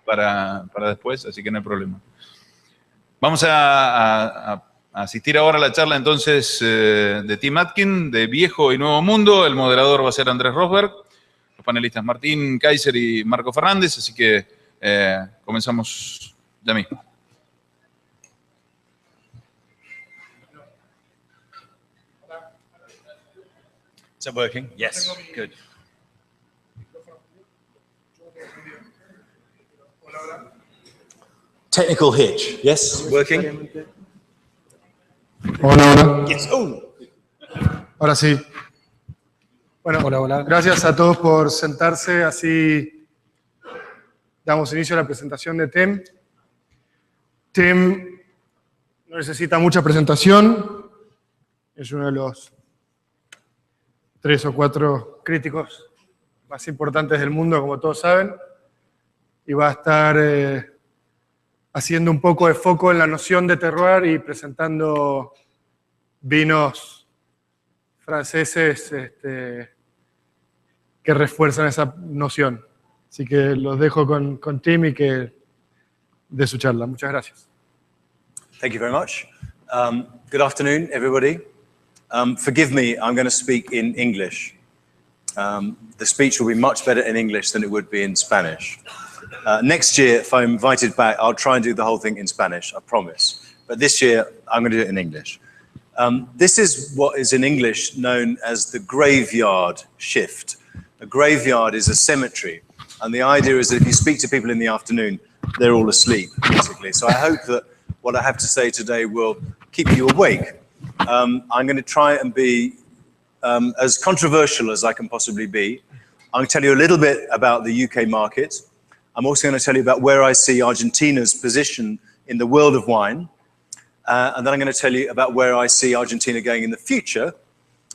para después, así que no hay problema. Vamos a asistir ahora a la charla entonces de Tim Atkin, de Viejo y Nuevo Mundo. El moderador va a ser Andrés Rosberg, los panelistas Martín Kaiser y Marco Fernández, así que comenzamos ya mismo. Is that working? Yes, good. Technical hitch, yes, working? Hola. Yes, oh. Ahora sí. Bueno, hola. Gracias a todos por sentarse, así damos inicio a la presentación de Tim. Tim no necesita mucha presentación, es uno de los 3 o 4 críticos más importantes del mundo, como todos saben, y va a estar haciendo un poco de foco en la noción de terroir y presentando vinos franceses que refuerzan esa noción. Así que los dejo con Tim y que de su charla. Muchas gracias. Thank you very much. Good afternoon, everybody. Forgive me, I'm going to speak in English. The speech will be much better in English than it would be in Spanish. Next year, if I'm invited back, I'll try and do the whole thing in Spanish, I promise. But this year, I'm going to do it in English. This is what is in English known as the graveyard shift. A graveyard is a cemetery. And the idea is that if you speak to people in the afternoon, they're all asleep, basically. So I hope that what I have to say today will keep you awake. I'm going to try and be as controversial as I can possibly be. I'm going to tell you a little bit about the UK market. I'm also going to tell you about where I see Argentina's position in the world of wine. And then I'm going to tell you about where I see Argentina going in the future.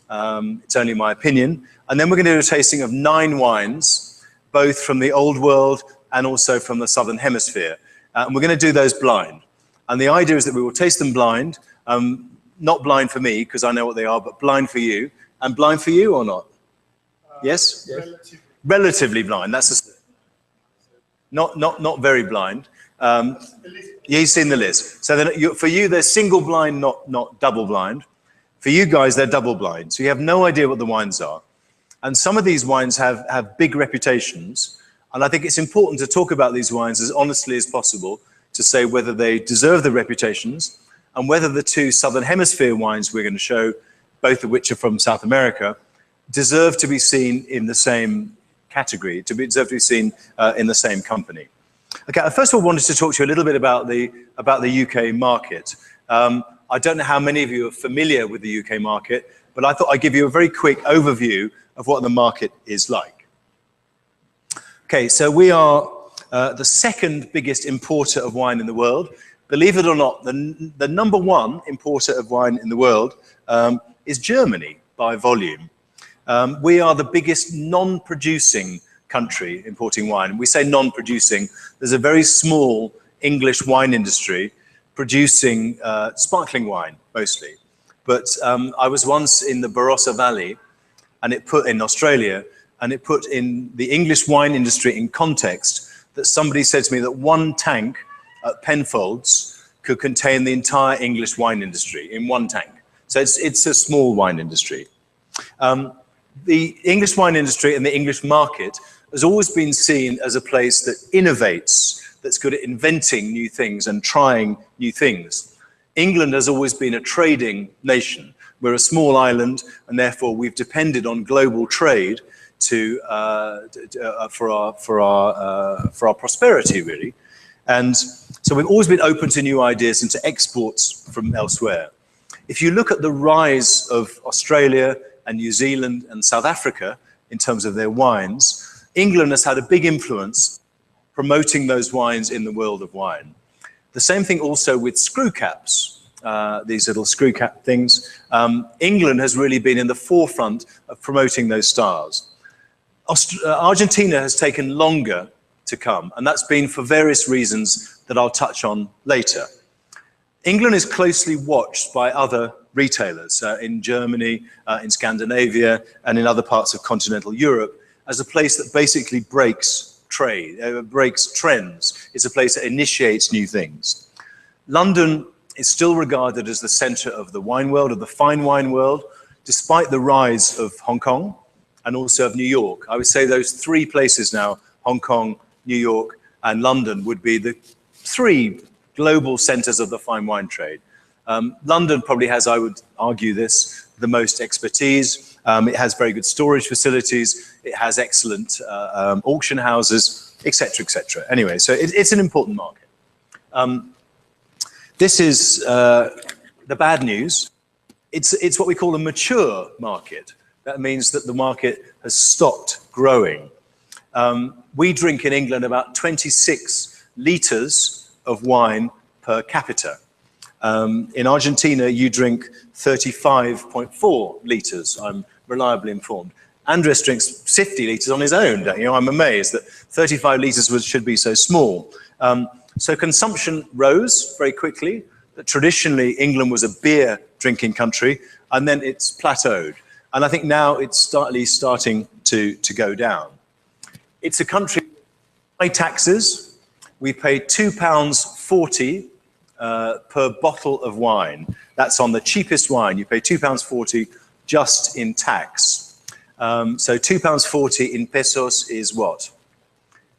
It's only my opinion. And then we're going to do a tasting of 9 wines, both from the old world and also from the Southern Hemisphere. And we're going to do those blind. And the idea is that we will taste them blind, not blind for me, because I know what they are, but blind for you. And blind for you or not? Yes? Relatively blind. That's a... Not very blind. You've seen the list. So then for you, they're single blind, not double blind. For you guys, they're double blind. So you have no idea what the wines are. And some of these wines have big reputations. And I think it's important to talk about these wines as honestly as possible to say whether they deserve the reputations and whether the 2 Southern Hemisphere wines we're going to show, both of which are from South America, deserve to be seen in the same category, deserve to be seen in the same company. Okay, I first of all wanted to talk to you a little bit about the UK market. I don't know how many of you are familiar with the UK market, but I thought I'd give you a very quick overview of what the market is like. Okay, so we are the 2nd biggest importer of wine in the world. Believe it or not, the number 1 importer of wine in the world is Germany by volume. We are the biggest non-producing country importing wine. We say non-producing. There's a very small English wine industry producing sparkling wine, mostly. But I was once in the Barossa Valley, and it put in Australia, and it put in the English wine industry in context that somebody said to me that 1 tank at Penfolds could contain the entire English wine industry in 1 tank. So it's a small wine industry. The English wine industry and the English market has always been seen as a place that innovates, that's good at inventing new things and trying new things. England has always been a trading nation. We're a small island, and therefore we've depended on global trade for our prosperity, really. And so we've always been open to new ideas and to exports from elsewhere. If you look at the rise of Australia and New Zealand and South Africa in terms of their wines, England has had a big influence promoting those wines in the world of wine. The same thing also with screw caps, these little screw cap things. England has really been in the forefront of promoting those styles. Argentina has taken longer to come, and that's been for various reasons that I'll touch on later. England is closely watched by other retailers in Germany, in Scandinavia, and in other parts of continental Europe as a place that basically breaks trade, breaks trends. It's a place that initiates new things. London is still regarded as the center of the wine world, of the fine wine world, despite the rise of Hong Kong and also of New York. I would say those three places now, Hong Kong, New York, and London, would be the three global centers of the fine wine trade. London probably has, I would argue this, the most expertise. It has very good storage facilities. It has excellent auction houses, etc., etc. Anyway, so it's an important market. This is the bad news. It's what we call a mature market. That means that the market has stopped growing. We drink in England about 26 liters of wine per capita. In Argentina, you drink 35.4 liters, I'm reliably informed. Andres drinks 50 liters on his own. You know, I'm amazed that 35 liters should be so small. So consumption rose very quickly. Traditionally, England was a beer drinking country, and then it's plateaued. And I think now it's starting to go down. It's a country with high taxes. We pay £2.40 per bottle of wine. That's on the cheapest wine. You pay £2.40 just in tax. So £2.40 in pesos is what?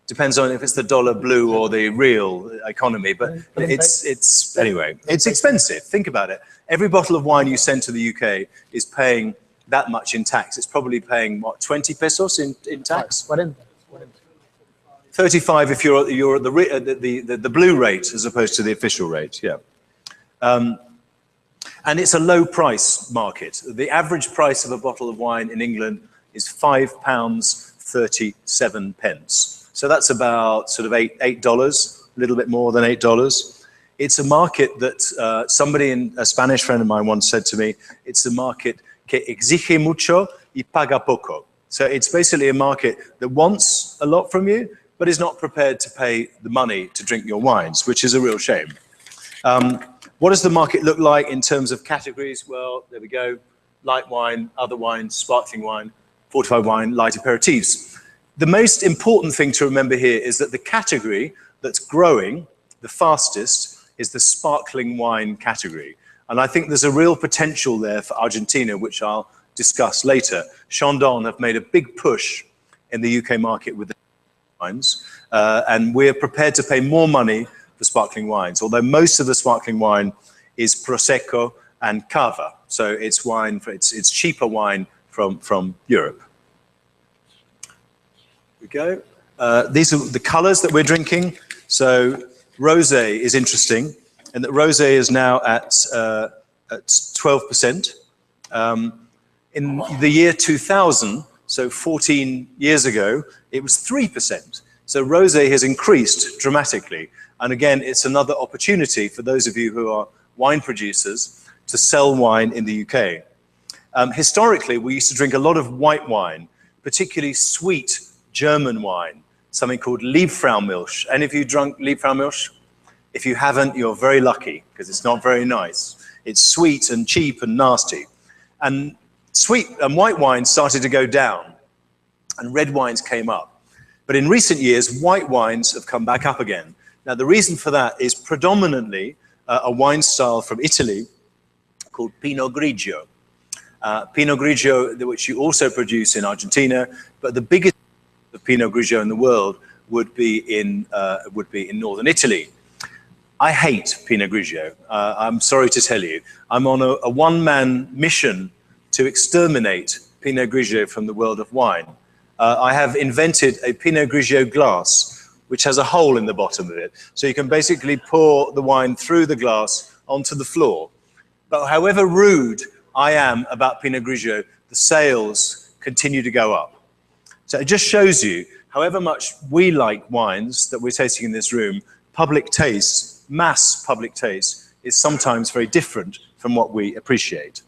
Depends on if it's the dollar blue or the real economy, but it's anyway, it's expensive. Think about it. Every bottle of wine you send to the UK is paying that much in tax. It's probably paying, what, 20 pesos in tax? 40. 35 if you're at the blue rate as opposed to the official rate, yeah. And it's a low price market. The average price of a bottle of wine in England is £5.37. So that's about sort of $8, a little bit more than $8. It's a market that a Spanish friend of mine once said to me, it's a market que exige mucho y paga poco. So it's basically a market that wants a lot from you, but is not prepared to pay the money to drink your wines, which is a real shame. What does the market look like in terms of categories? Well, there we go. Light wine, other wine, sparkling wine, fortified wine, light aperitifs. The most important thing to remember here is that the category that's growing the fastest is the sparkling wine category. And I think there's a real potential there for Argentina, which I'll discuss later. Chandon have made a big push in the UK market with the wines, and we're prepared to pay more money for sparkling wines, although most of the sparkling wine is Prosecco and Cava. So it's wine, it's cheaper wine from Europe. We go. These are the colors that we're drinking. So rosé is interesting, and that rosé is now at 12%. In the year 2000, so 14 years ago, it was 3%. So rosé has increased dramatically. And again, it's another opportunity for those of you who are wine producers to sell wine in the UK. Historically, we used to drink a lot of white wine, particularly sweet German wine, something called Liebfraumilch. Any of you drunk Liebfraumilch? If you haven't, you're very lucky, because it's not very nice. It's sweet and cheap and nasty. And sweet and white wine started to go down, and red wines came up. But in recent years, white wines have come back up again. Now, the reason for that is predominantly a wine style from Italy called Pinot Grigio. Pinot Grigio, which you also produce in Argentina, but the biggest of Pinot Grigio in the world would be in northern Italy. I hate Pinot Grigio. I'm sorry to tell you. I'm on a one-man mission to exterminate Pinot Grigio from the world of wine. I have invented a Pinot Grigio glass, which has a hole in the bottom of it. So you can basically pour the wine through the glass onto the floor. But however rude I am about Pinot Grigio, the sales continue to go up. So it just shows you, however much we like wines that we're tasting in this room, public taste, mass public taste, is sometimes very different from what we appreciate.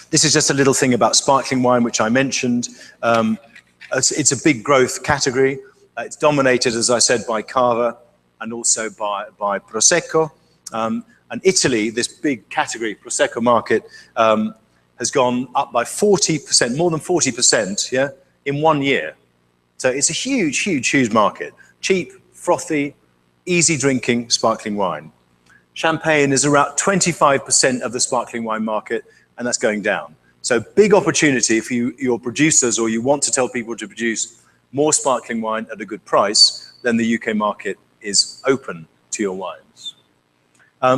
This is just a little thing about sparkling wine, which I mentioned. It's a big growth category. It's dominated, as I said, by Cava and also by Prosecco. And Italy, this big category, Prosecco market, has gone up by 40%, more than 40%, yeah, in 1 year. So it's a huge, huge, huge market. Cheap, frothy, easy drinking sparkling wine. Champagne is around 25% of the sparkling wine market, and that's going down. So big opportunity if you're producers or you want to tell people to produce more sparkling wine at a good price, then the UK market is open to your wines.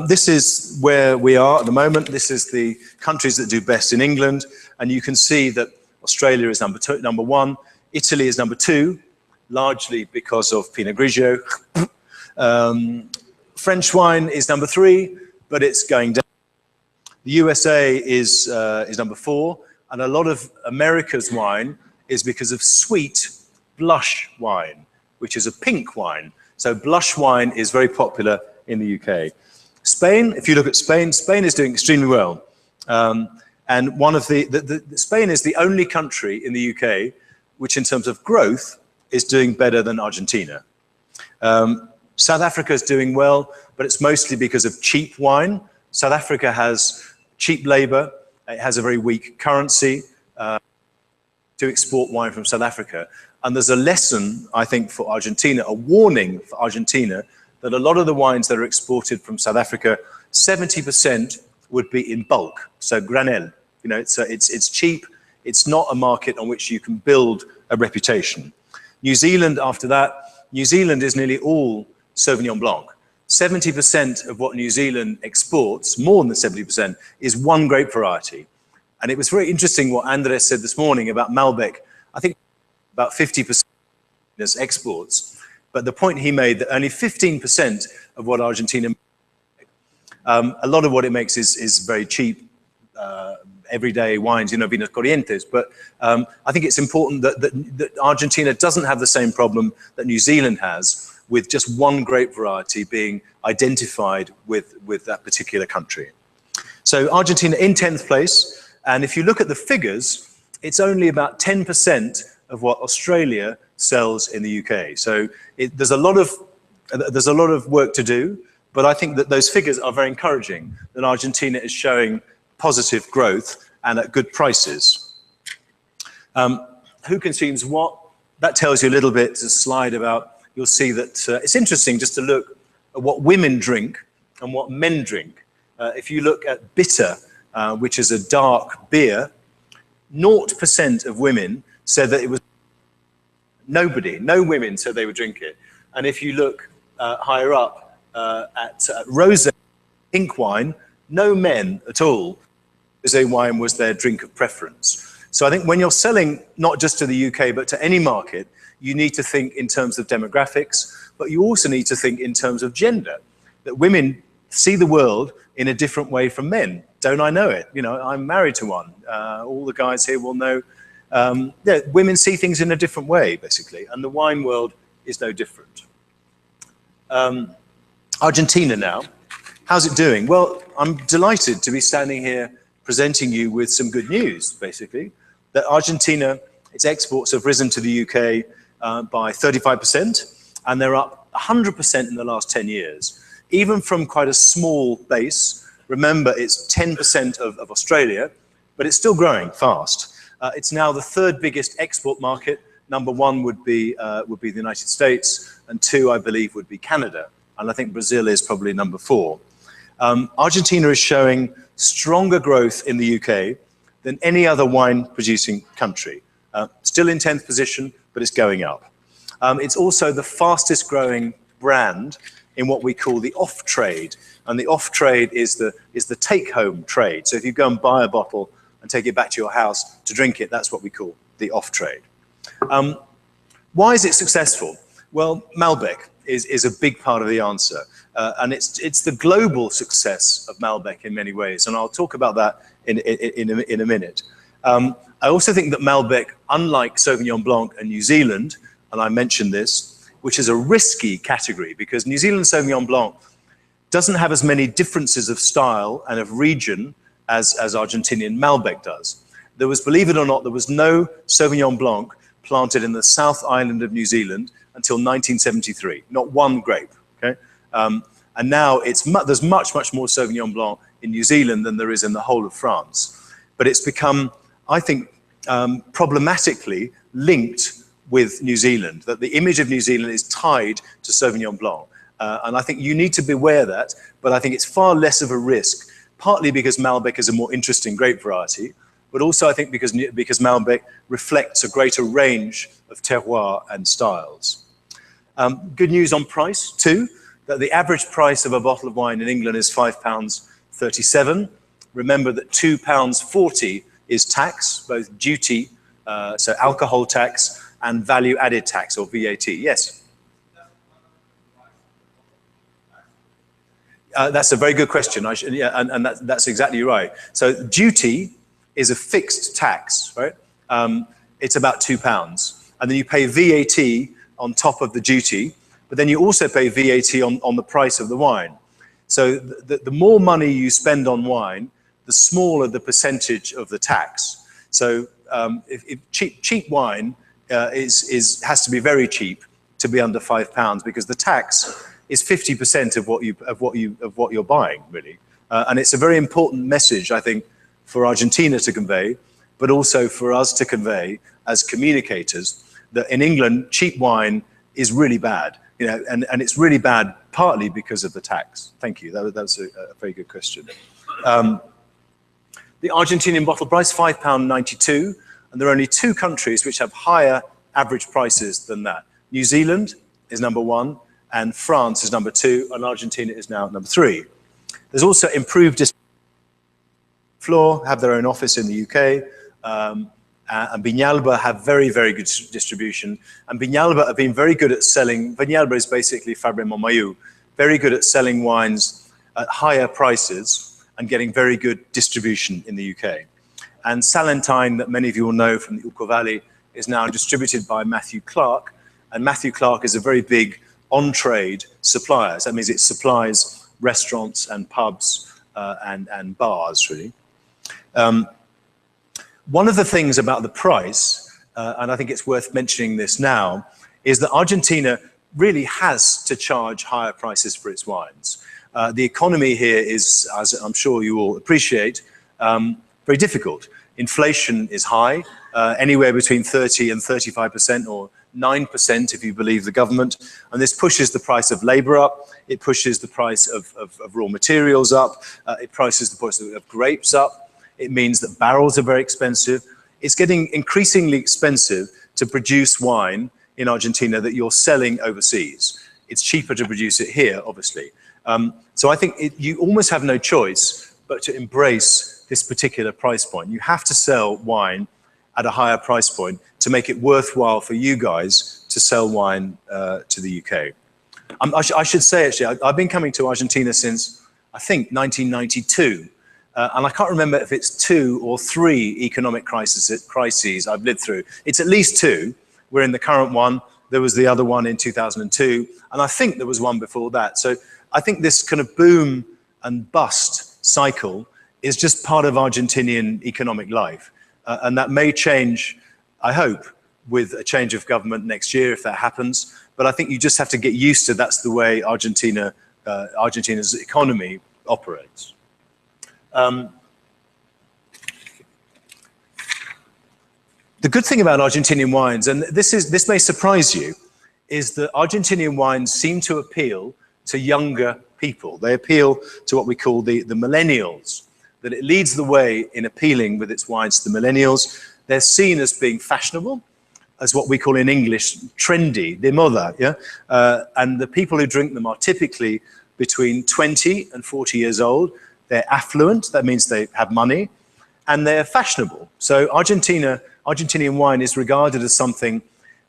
This is where we are at the moment. This is the countries that do best in England, and you can see that Australia is number one, Italy is number two, largely because of Pinot Grigio. French wine is number three, but it's going down. The USA is number four, and a lot of America's wine is because of sweet blush wine, which is a pink wine. So blush wine is very popular in the UK. Spain, if you look at Spain, Spain is doing extremely well. And one of Spain is the only country in the UK which in terms of growth is doing better than Argentina. South Africa is doing well, but it's mostly because of cheap wine. South Africa has cheap labor, it has a very weak currency to export wine from South Africa. And there's a lesson, I think, for Argentina, a warning for Argentina, that a lot of the wines that are exported from South Africa, 70% would be in bulk, so granel. You know, it's cheap, it's not a market on which you can build a reputation. New Zealand, after that, New Zealand is nearly all Sauvignon Blanc. 70% of what New Zealand exports, more than 70%, is one grape variety. And it was very interesting what Andres said this morning about Malbec. I think about 50% is exports, but the point he made that only 15% of what Argentina makes, a lot of what it makes is very cheap, everyday wines, you know, vinos corrientes. But I think it's important that Argentina doesn't have the same problem that New Zealand has, with just one grape variety being identified with that particular country. So Argentina in 10th place, and if you look at the figures, it's only about 10% of what Australia sells in the UK. So there's a lot of work to do, but I think that those figures are very encouraging, that Argentina is showing positive growth and at good prices. Who consumes what? That tells you a little bit. It's a slide about, you'll see that it's interesting just to look at what women drink and what men drink. If you look at bitter, which is a dark beer, 0% of women said that it was, no women said they would drink it. And if you look higher up at rosé, pink wine, no men at all. Rosé wine was their drink of preference. So I think when you're selling not just to the UK, but to any market, you need to think in terms of demographics, but you also need to think in terms of gender, that women see the world in a different way from men. Don't I know it? You know, I'm married to one. All the guys here will know. Yeah, women see things in a different way, basically, and the wine world is no different. Argentina now, how's it doing? Well, I'm delighted to be standing here presenting you with some good news, basically, that Argentina, its exports have risen to the UK by 35%, and they're up 100% in the last 10 years. Even from quite a small base, remember it's 10% of Australia, but it's still growing fast. It's now the third biggest export market. Number one would be the United States, and two, I believe, would be Canada. And I think Brazil is probably number four. Argentina is showing stronger growth in the UK than any other wine-producing country. Still in 10th position, but it's going up. It's also the fastest growing brand in what we call the off-trade. And the off-trade is the take-home trade. So if you go and buy a bottle and take it back to your house to drink it, that's what we call the off-trade. Why is it successful? Well, Malbec is a big part of the answer. And it's the global success of Malbec in many ways. And I'll talk about that in a minute. I also think that Malbec, unlike Sauvignon Blanc and New Zealand, and I mentioned this, which is a risky category because New Zealand Sauvignon Blanc doesn't have as many differences of style and of region as Argentinian Malbec does. There was, believe it or not, there was no Sauvignon Blanc planted in the South Island of New Zealand until 1973, not one grape, okay? And now there's much, much more Sauvignon Blanc in New Zealand than there is in the whole of France. But it's become, I think, problematically linked with New Zealand, that the image of New Zealand is tied to Sauvignon Blanc. And I think you need to beware that, but I think it's far less of a risk, partly because Malbec is a more interesting grape variety, but also I think because Malbec reflects a greater range of terroir and styles. Good news on price too, that the average price of a bottle of wine in England is £5.37. Remember that £2.40 is tax, both duty, so alcohol tax, and value added tax, or VAT. Yes? That's a very good question, and that's exactly right. So duty is a fixed tax, right? It's about £2. And then you pay VAT on top of the duty, but then you also pay VAT on the price of the wine. So the more money you spend on wine, the smaller the percentage of the tax. So if cheap wine has to be very cheap to be under £5 because the tax is 50% of what you're buying, really. And it's a very important message, I think, for Argentina to convey, but also for us to convey as communicators that in England, cheap wine is really bad, you know, and it's really bad partly because of the tax. Thank you. That's a very good question. The Argentinian bottle price, £5.92, and there are only 2 countries which have higher average prices than that. New Zealand is number 1, and France is number 2, and Argentina is now number 3. There's also improved distribution. Flor have their own office in the UK, and Viñalba have very, very good distribution. And Viñalba have been very good at selling, Viñalba is basically Fabre Montmaillou, very good at selling wines at higher prices and getting very good distribution in the UK. And Salentine, that many of you will know from the Uco Valley, is now distributed by Matthew Clark. And Matthew Clark is a very big on-trade supplier. So that means it supplies restaurants and pubs and bars, really. One of the things about the price, and I think it's worth mentioning this now, is that Argentina really has to charge higher prices for its wines. The economy here is, as I'm sure you all appreciate, very difficult. Inflation is high, anywhere between 30 and 35%, or 9% if you believe the government, and this pushes the price of labor up, it pushes the price of raw materials up, it prices the price of grapes up, it means that barrels are very expensive. It's getting increasingly expensive to produce wine in Argentina that you're selling overseas. It's cheaper to produce it here, obviously. So I think you almost have no choice but to embrace this particular price point. You have to sell wine at a higher price point to make it worthwhile for you guys to sell wine to the UK. I should say, actually, I've been coming to Argentina since, I think, 1992. And I can't remember if it's 2 or 3 economic crises I've lived through. It's at least 2. We're in the current one. There was the other one in 2002. And I think there was one before that. So I think this kind of boom and bust cycle is just part of Argentinian economic life. And that may change, I hope, with a change of government next year, if that happens. But I think you just have to get used to that's the way Argentina's economy operates. The good thing about Argentinian wines, and this may surprise you, is that Argentinian wines seem to appeal to younger people. They appeal to what we call the millennials, that it leads the way in appealing with its wines to the millennials. They're seen as being fashionable, as what we call in English trendy, de moda, yeah? And the people who drink them are typically between 20 and 40 years old. They're affluent, that means they have money, and they're fashionable. So Argentinian wine is regarded as something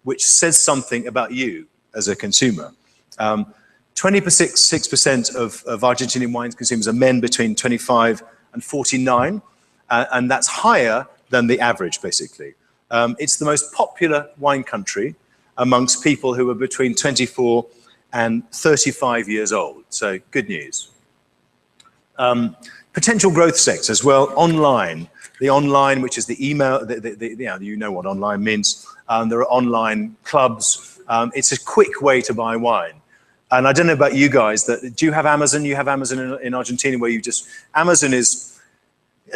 which says something about you as a consumer. 26% of Argentinian wine consumers are men between 25 and 49, and that's higher than the average, basically. It's the most popular wine country amongst people who are between 24 and 35 years old, so good news. Potential growth sectors, well, online. The online, which is the email, you know what online means. There are online clubs. It's a quick way to buy wine. And I don't know about you guys, do you have Amazon? You have Amazon in Argentina where Amazon has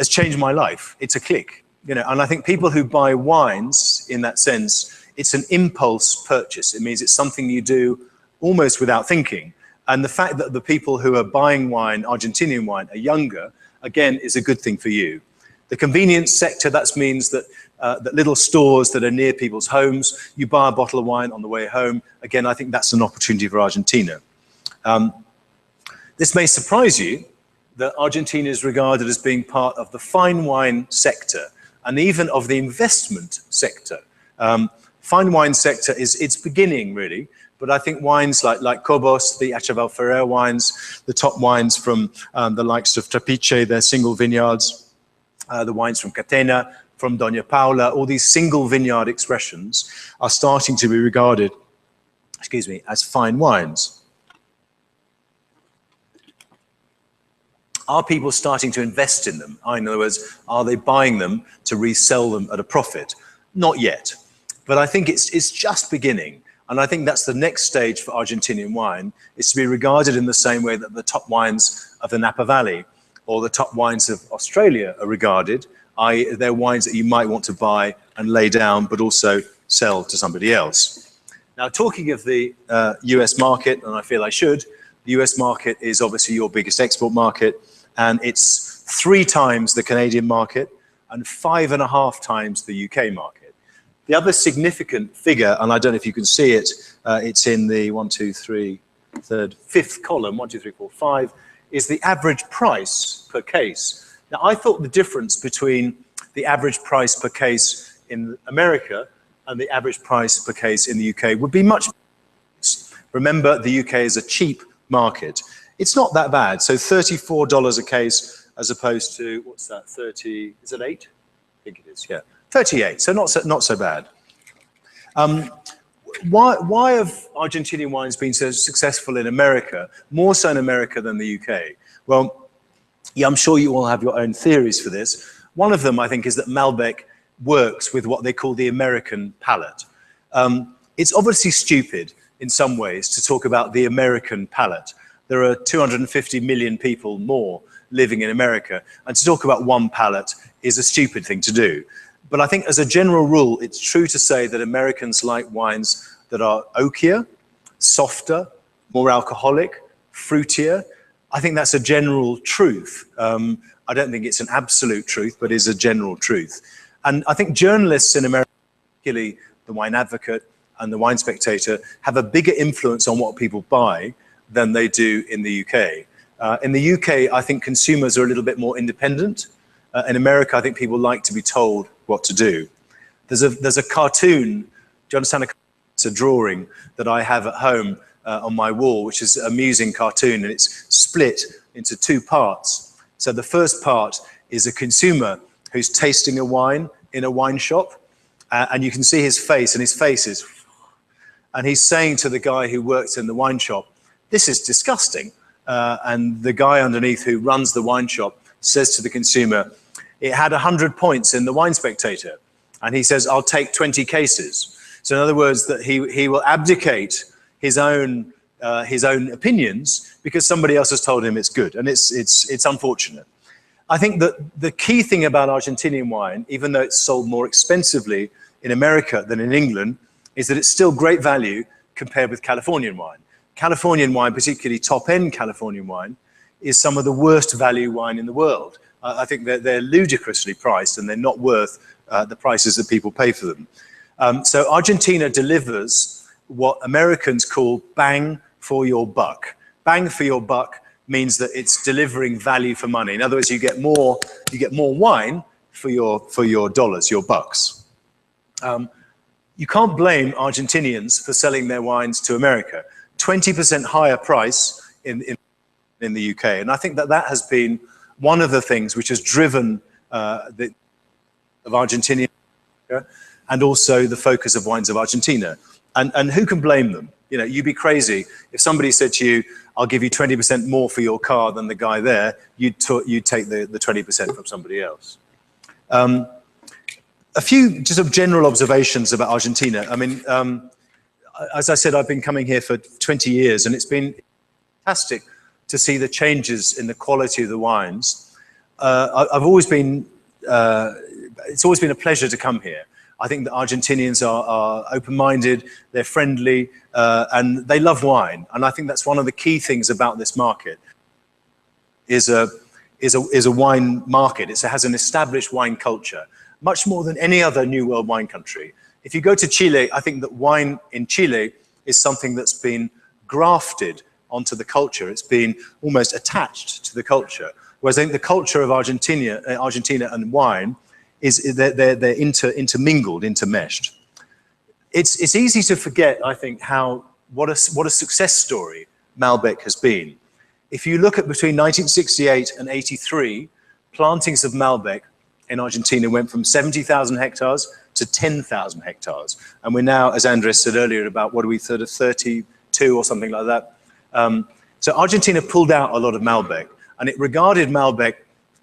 changed my life. It's a click, you know, and I think people who buy wines in that sense, it's an impulse purchase. It means it's something you do almost without thinking. And the fact that the people who are buying wine, Argentinian wine, are younger, again, is a good thing for you. The convenience sector, that means that, that little stores that are near people's homes, you buy a bottle of wine on the way home. Again, I think that's an opportunity for Argentina. This may surprise you that Argentina is regarded as being part of the fine wine sector and even of the investment sector. Fine wine sector it's beginning really, but I think wines like Cobos, the Achaval Ferrer wines, the top wines from the likes of Trapiche, their single vineyards, the wines from Catena, from Doña Paula, all these single vineyard expressions are starting to be regarded, excuse me, as fine wines. Are people starting to invest in them? In other words, are they buying them to resell them at a profit? Not yet, but I think it's just beginning. And I think that's the next stage for Argentinian wine, is to be regarded in the same way that the top wines of the Napa Valley or the top wines of Australia are regarded, i.e. they're wines that you might want to buy and lay down, but also sell to somebody else. Now, talking of the US market, and I feel I should, the US market is obviously your biggest export market, and it's 3 times the Canadian market and 5.5 times the UK market. The other significant figure, and I don't know if you can see it, it's in the 5th column, 1, 2, 3, 4, 5, is the average price per case. Now, I thought the difference between the average price per case in America and the average price per case in the UK would be much. Remember, the UK is a cheap market. It's not that bad. So $34 a case as opposed to, what's that, 30, is it 8? I think it is, yeah. 38, so not so bad. Why have Argentinian wines been so successful in America, more so in America than the UK? Well, yeah, I'm sure you all have your own theories for this. One of them, I think, is that Malbec works with what they call the American palate. It's obviously stupid in some ways to talk about the American palate. There are 250 million people more living in America, and to talk about one palate is a stupid thing to do. But I think as a general rule, it's true to say that Americans like wines that are oakier, softer, more alcoholic, fruitier. I think that's a general truth. I don't think it's an absolute truth, but is a general truth. And I think journalists in America, particularly the Wine Advocate and the Wine Spectator, have a bigger influence on what people buy than they do in the UK. In the UK, I think consumers are a little bit more independent. In America, I think people like to be told what to do. There's a cartoon, do you understand? It's a drawing that I have at home on my wall, which is an amusing cartoon, and it's split into 2 parts. So the first part is a consumer who's tasting a wine in a wine shop, and you can see his face, and his face is, and he's saying to the guy who works in the wine shop, "This is disgusting." And the guy underneath who runs the wine shop says to the consumer, "It had 100 points in the Wine Spectator." And he says, "I'll take 20 cases." So in other words, that he will abdicate his own opinions because somebody else has told him it's good. And it's unfortunate. I think that the key thing about Argentinian wine, even though it's sold more expensively in America than in England, is that it's still great value compared with Californian wine. Californian wine, particularly top-end Californian wine, is some of the worst value wine in the world. I think they're ludicrously priced and they're not worth the prices that people pay for them. So Argentina delivers what Americans call bang for your buck. Bang for your buck means that it's delivering value for money. In other words, you get more wine for your dollars, your bucks. You can't blame Argentinians for selling their wines to America. 20% higher price in the UK. And I think that has been one of the things which has driven of Argentina and also the focus of Wines of Argentina. And who can blame them? You know, you'd be crazy if somebody said to you, "I'll give you 20% more for your car than the guy there," you'd take the 20% from somebody else. A few just of general observations about Argentina. I mean, as I said, I've been coming here for 20 years, and it's been fantastic to see the changes in the quality of the wines. It's always been a pleasure to come here. I think that Argentinians are open-minded, they're friendly, and they love wine. And I think that's one of the key things about this market, is a wine market. It has an established wine culture, much more than any other New World wine country. If you go to Chile, I think that wine in Chile is something that's been grafted onto the culture. It's been almost attached to the culture. Whereas I think the culture of Argentina and wine they're intermingled, intermeshed. It's easy to forget, I think, what a success story Malbec has been. If you look at between 1968 and 83, plantings of Malbec in Argentina went from 70,000 hectares to 10,000 hectares. And we're now, as Andres said earlier, about, what are we, 32 or something like that. So Argentina pulled out a lot of Malbec, and it regarded Malbec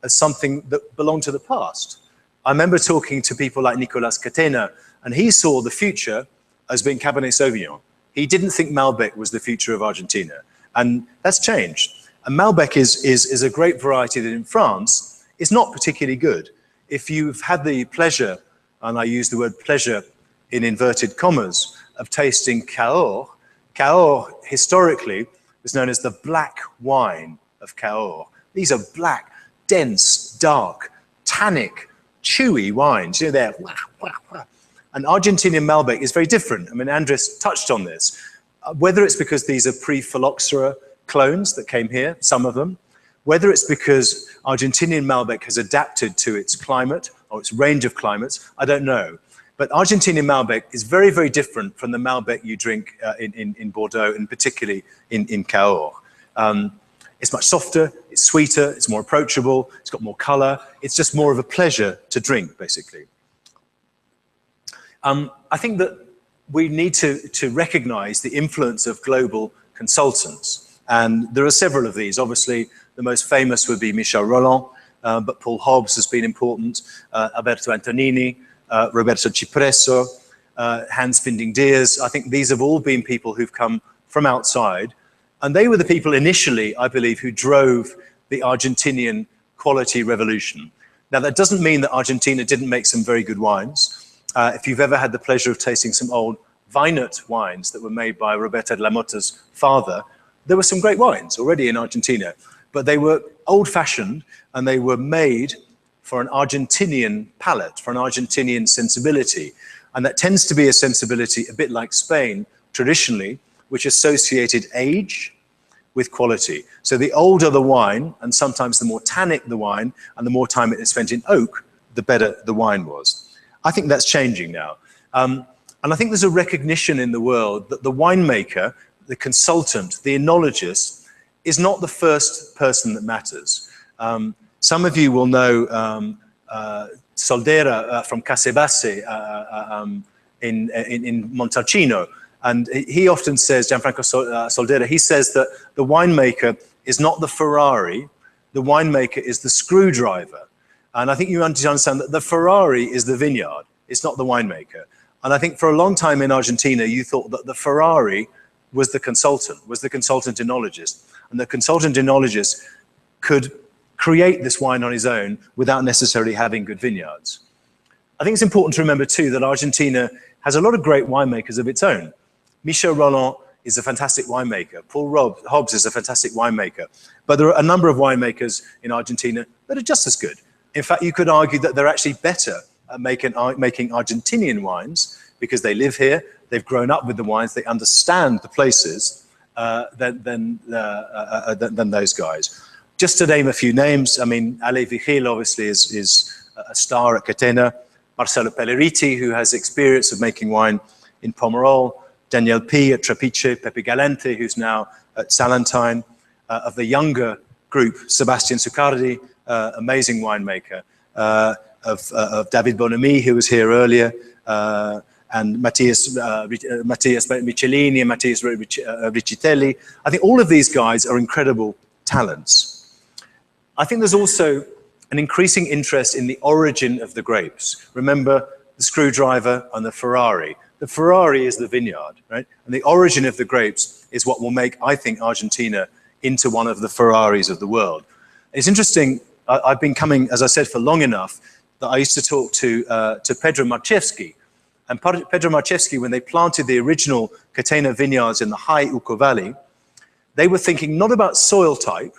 as something that belonged to the past. I remember talking to people like Nicolas Catena, and he saw the future as being Cabernet Sauvignon. He didn't think Malbec was the future of Argentina, and that's changed. And Malbec is a great variety that in France is not particularly good. If you've had the pleasure, and I use the word pleasure in inverted commas, of tasting Cahors, Cahors historically is known as the black wine of Cahors. These are black, dense, dark, tannic, chewy wines. You know, they're wah, wah, wah. And Argentinian Malbec is very different. I mean, Andres touched on this. Whether it's because these are pre-phylloxera clones that came here, some of them, whether it's because Argentinian Malbec has adapted to its climate or its range of climates, I don't know. But Argentinian Malbec is very, very different from the Malbec you drink in Bordeaux, and particularly in Cahors. It's much softer, it's sweeter, it's more approachable, it's got more color. It's just more of a pleasure to drink, basically. I think that we need to recognize the influence of global consultants. And there are several of these. Obviously, the most famous would be Michel Rolland, but Paul Hobbs has been important, Alberto Antonini, Roberto Cipresso, Hans Finding-Diers. I think these have all been people who've come from outside. And they were the people initially, I believe, who drove the Argentinian quality revolution. Now, that doesn't mean that Argentina didn't make some very good wines. If you've ever had the pleasure of tasting some old Vinot wines that were made by Roberto de la Motta's father, there were some great wines already in Argentina, but they were old-fashioned and they were made for an Argentinian palate, for an Argentinian sensibility. And that tends to be a sensibility a bit like Spain, traditionally, which associated age with quality. So the older the wine, and sometimes the more tannic the wine, and the more time it is spent in oak, the better the wine was. I think that's changing now. And I think there's a recognition in the world that the winemaker, the consultant, the enologist, is not the first person that matters. Some of you will know Soldera from Casebase in Montalcino. And he often says, Gianfranco Soldera, he says that the winemaker is not the Ferrari, the winemaker is the screwdriver. And I think you understand that the Ferrari is the vineyard, it's not the winemaker. And I think for a long time in Argentina, you thought that the Ferrari was the consultant enologist. And the consultant enologist could create this wine on his own without necessarily having good vineyards. I think it's important to remember too that Argentina has a lot of great winemakers of its own. Michel Rolland is a fantastic winemaker. Paul Hobbs is a fantastic winemaker. But there are a number of winemakers in Argentina that are just as good. In fact, you could argue that they're actually better at making Argentinian wines because they live here, they've grown up with the wines, they understand the places than those guys. Just to name a few names, I mean, Ale Vigil obviously is a star at Catena, Marcelo Pelleriti, who has experience of making wine in Pomerol, Daniel P. at Trapiche, Pepe Galante, who's now at Salentine, of the younger group, Sebastian Sucardi, amazing winemaker, of David Bonamy, who was here earlier, and Mattias Michelini and Mattias Riccitelli. I think all of these guys are incredible talents. I think there's also an increasing interest in the origin of the grapes. Remember the screwdriver and the Ferrari. The Ferrari is the vineyard, right? And the origin of the grapes is what will make, I think, Argentina into one of the Ferraris of the world. It's interesting, I've been coming, as I said, for long enough that I used to talk to Pedro Marchevsky, And Pedro Marcheschi, when they planted the original Catena vineyards in the high Uco Valley, they were thinking not about soil type,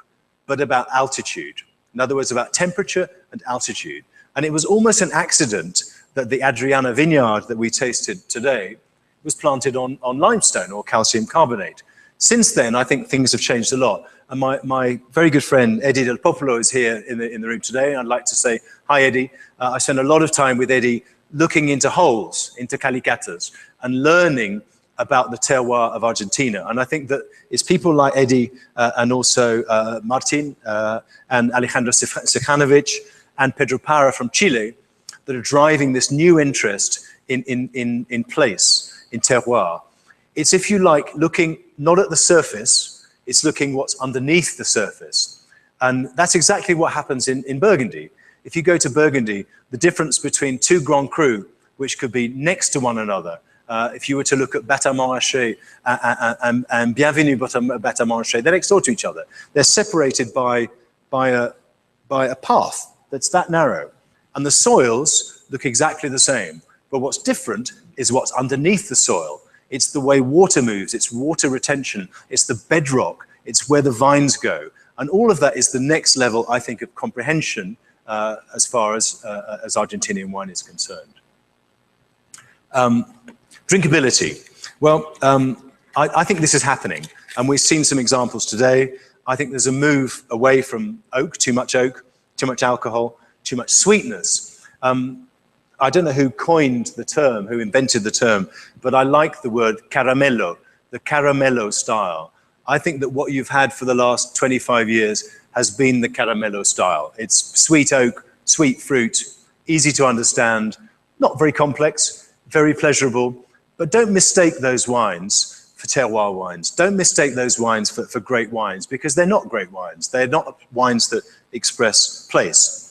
but about altitude. In other words, about temperature and altitude. And it was almost an accident that the Adriana vineyard that we tasted today was planted on limestone or calcium carbonate. Since then, I think things have changed a lot. And my very good friend, Eddie Del Popolo, is here in the room today. I'd like to say, hi, Eddie. I spent a lot of time with Eddie looking into holes, into calicatas, and learning about the terroir of Argentina. And I think that it's people like Eddie and also Martin and Alejandro Sejanovic and Pedro Parra from Chile that are driving this new interest in place, in terroir. It's, if you like, looking not at the surface, it's looking what's underneath the surface. And that's exactly what happens in Burgundy. If you go to Burgundy, the difference between two Grand Cru, which could be next to one another, if you were to look at Batamontrachet and Bienvenue Batamontrachet, they're next door to each other. They're separated by a path that's that narrow. And the soils look exactly the same. But what's different is what's underneath the soil. It's the way water moves, it's water retention, it's the bedrock, it's where the vines go. And all of that is the next level, I think, of comprehension as far as Argentinian wine is concerned. Drinkability. Well, I think this is happening, and we've seen some examples today. I think there's a move away from oak, too much alcohol, too much sweetness. I don't know who coined the term, who invented the term, but I like the word caramello, the caramello style. I think that what you've had for the last 25 years has been the caramello style. It's sweet oak, sweet fruit, easy to understand, not very complex, very pleasurable, but don't mistake those wines for terroir wines. Don't mistake those wines for great wines, because they're not great wines. They're not wines that express place.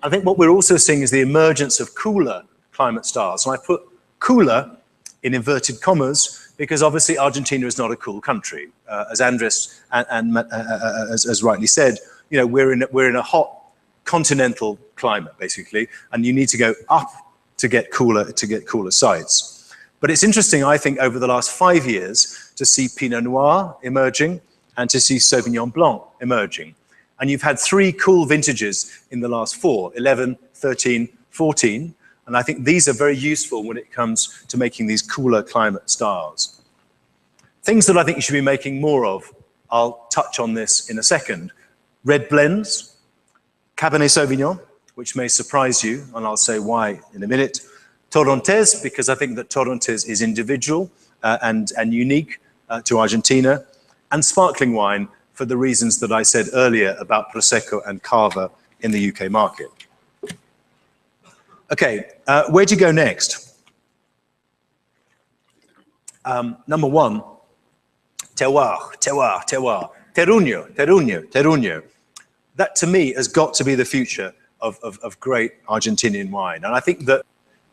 I think what we're also seeing is the emergence of cooler climate styles. And I put cooler in inverted commas because obviously Argentina is not a cool country. As Andres as rightly said, you know, we're in a hot continental climate basically, and you need to go up to get cooler sites. But it's interesting, I think, over the last 5 years to see Pinot Noir emerging and to see Sauvignon Blanc emerging. And you've had 3 cool vintages in the last 4, 11, 13, 14. And I think these are very useful when it comes to making these cooler climate styles. Things that I think you should be making more of, I'll touch on this in a second. Red blends, Cabernet Sauvignon, which may surprise you, and I'll say why in a minute. Torrontés, because I think that Torrontés is individual and unique to Argentina. And sparkling wine, for the reasons that I said earlier about Prosecco and Cava in the UK market. Okay, where do you go next? Number 1, terroir. Terruño. That to me has got to be the future of great Argentinian wine. And I think that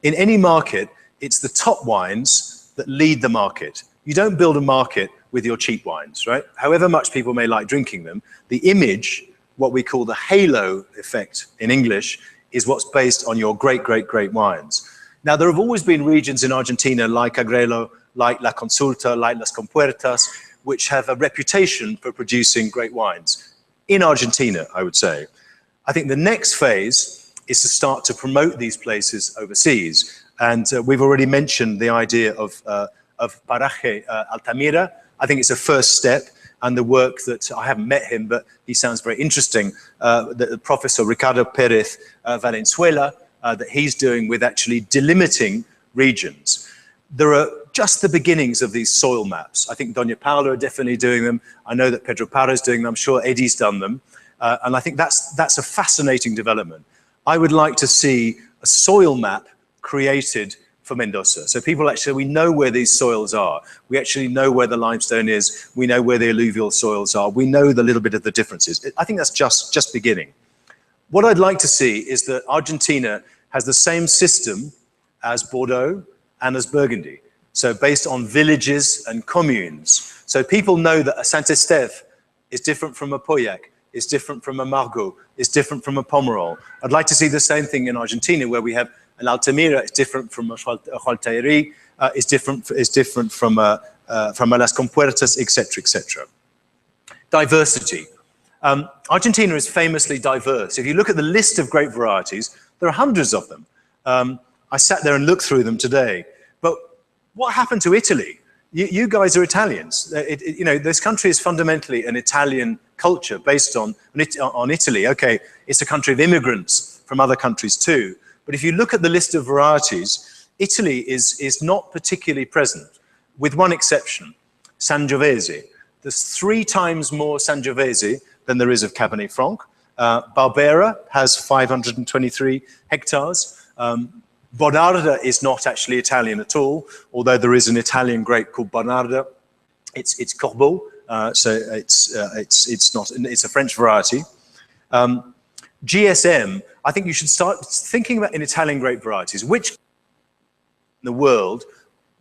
in any market, it's the top wines that lead the market. You don't build a market with your cheap wines, right? However much people may like drinking them, the image, what we call the halo effect in English, is what's based on your great wines. Now, there have always been regions in Argentina like Agrelo, like La Consulta, like Las Compuertas, which have a reputation for producing great wines. In Argentina, I would say. I think the next phase is to start to promote these places overseas. And we've already mentioned the idea of Paraje Altamira. I think it's a first step, and the work that, I haven't met him, but he sounds very interesting, the Professor Ricardo Pérez Valenzuela, that he's doing with actually delimiting regions. There are just the beginnings of these soil maps. I think Doña Paula are definitely doing them. I know that Pedro Parra is doing them. I'm sure Eddie's done them. And I think that's a fascinating development. I would like to see a soil map created for Mendoza. So people actually, we know where these soils are. We actually know where the limestone is. We know where the alluvial soils are. We know the little bit of the differences. I think that's just beginning. What I'd like to see is that Argentina has the same system as Bordeaux and as Burgundy. So based on villages and communes. So people know that a Saint-Estèphe is different from a Pauillac, is different from a Margaux, is different from a Pomerol. I'd like to see the same thing in Argentina, where we have and Altamira is different from Gualtairí, is different from Las Compuertas, etc., etc. Diversity. Argentina is famously diverse. If you look at the list of grape varieties, there are hundreds of them. I sat there and looked through them today. But what happened to Italy? You guys are Italians. You know, this country is fundamentally an Italian culture based on Italy. Okay, it's a country of immigrants from other countries too. But if you look at the list of varieties, Italy is not particularly present, with one exception, Sangiovese. There's 3 times more Sangiovese than there is of Cabernet Franc. Barbera has 523 hectares. Bonarda is not actually Italian at all, although there is an Italian grape called Bonarda. It's Corbeau, so it's a French variety. GSM, I think you should start thinking about in Italian grape varieties, which in the world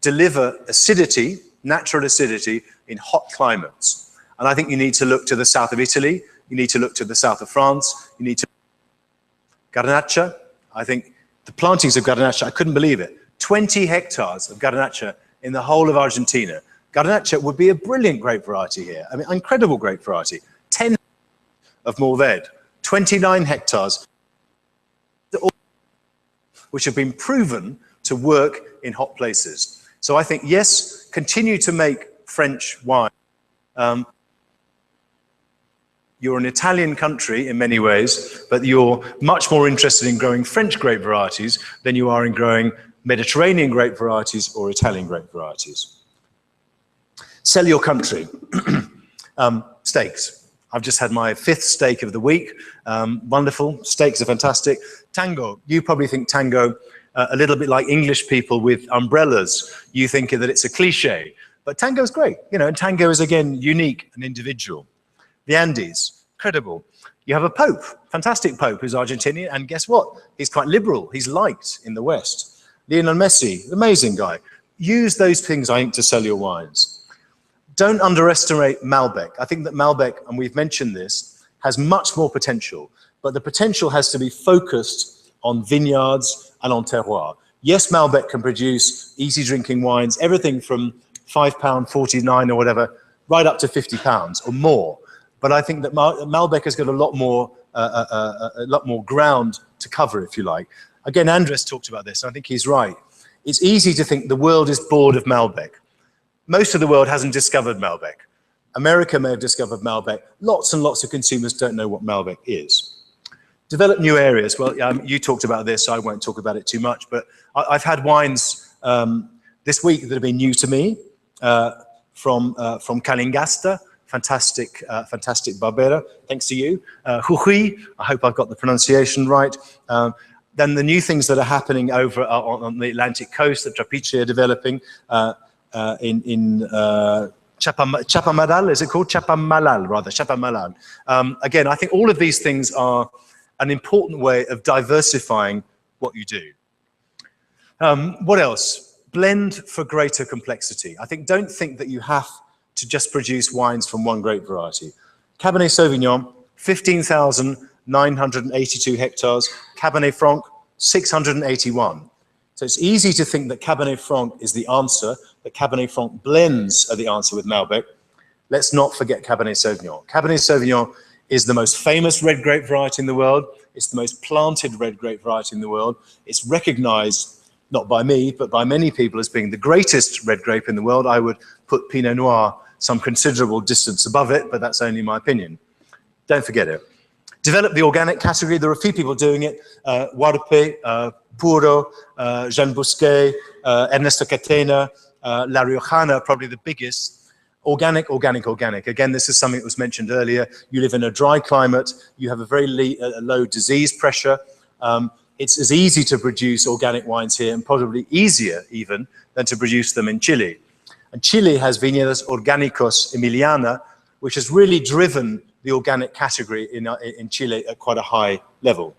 deliver acidity, natural acidity, in hot climates. And I think you need to look to the south of Italy, you need to look to the south of France, you need to Garnacha. I think the plantings of Garnacha, I couldn't believe it. 20 hectares of Garnacha in the whole of Argentina. Garnacha would be a brilliant grape variety here. I mean, incredible grape variety. 10 of Mourvèdre, 29 hectares, which have been proven to work in hot places. So I think, yes, continue to make French wine. You're an Italian country in many ways, but you're much more interested in growing French grape varieties than you are in growing Mediterranean grape varieties or Italian grape varieties. Sell your country. Steaks. I've just had my 5th steak of the week. Wonderful. Steaks are fantastic. Tango. You probably think tango a little bit like English people with umbrellas. You think that it's a cliche, but tango is great. You know, and tango is again unique and individual. The Andes, incredible. You have a pope, fantastic pope who's Argentinian, and guess what? He's quite liberal. He's liked in the West. Lionel Messi, amazing guy. Use those things, I think, to sell your wines. Don't underestimate Malbec. I think that Malbec, and we've mentioned this, has much more potential, but the potential has to be focused on vineyards and on terroir. Yes, Malbec can produce easy drinking wines, everything from £5.49 or whatever, right up to £50 or more. But I think that Malbec has got a lot more ground to cover, if you like. Again, Andres talked about this, and I think he's right. It's easy to think the world is bored of Malbec. Most of the world hasn't discovered Malbec. America may have discovered Malbec. Lots and lots of consumers don't know what Malbec is. Develop new areas. Well, you talked about this, so I won't talk about it too much, but I've had wines this week that have been new to me from Calingasta. Fantastic Barbera, thanks to you. Jujuy, I hope I've got the pronunciation right. Then the new things that are happening over on the Atlantic coast that Trapiche are developing in Chapamalal, is it called? Chapamalal. Again, I think all of these things are an important way of diversifying what you do. What else? Blend for greater complexity. I think don't think that you have to just produce wines from one grape variety. Cabernet Sauvignon, 15,982 hectares. Cabernet Franc, 681. So it's easy to think that Cabernet Franc is the answer, that Cabernet Franc blends are the answer with Malbec. Let's not forget Cabernet Sauvignon. Cabernet Sauvignon is the most famous red grape variety in the world. It's the most planted red grape variety in the world. It's recognized, not by me, but by many people as being the greatest red grape in the world. I would put Pinot Noir some considerable distance above it, but that's only my opinion. Don't forget it. Develop the organic category. There are a few people doing it. Huarpe, Puro, Jean Bousquet, Ernesto Catena, La Riojana, probably the biggest. Organic. Again, this is something that was mentioned earlier. You live in a dry climate. You have a very low disease pressure. It's as easy to produce organic wines here, and probably easier even than to produce them in Chile. And Chile has Viñedos Orgánicos Emiliana, which has really driven the organic category in Chile at quite a high level.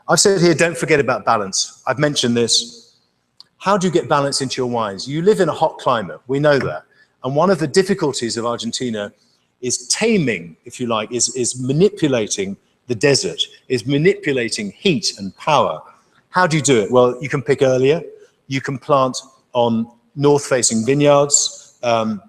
I've said here, don't forget about balance. I've mentioned this. How do you get balance into your wines? You live in a hot climate, we know that. And one of the difficulties of Argentina is taming, if you like, is manipulating the desert, is manipulating heat and power. How do you do it? Well, you can pick earlier. You can plant on north-facing vineyards. Actually,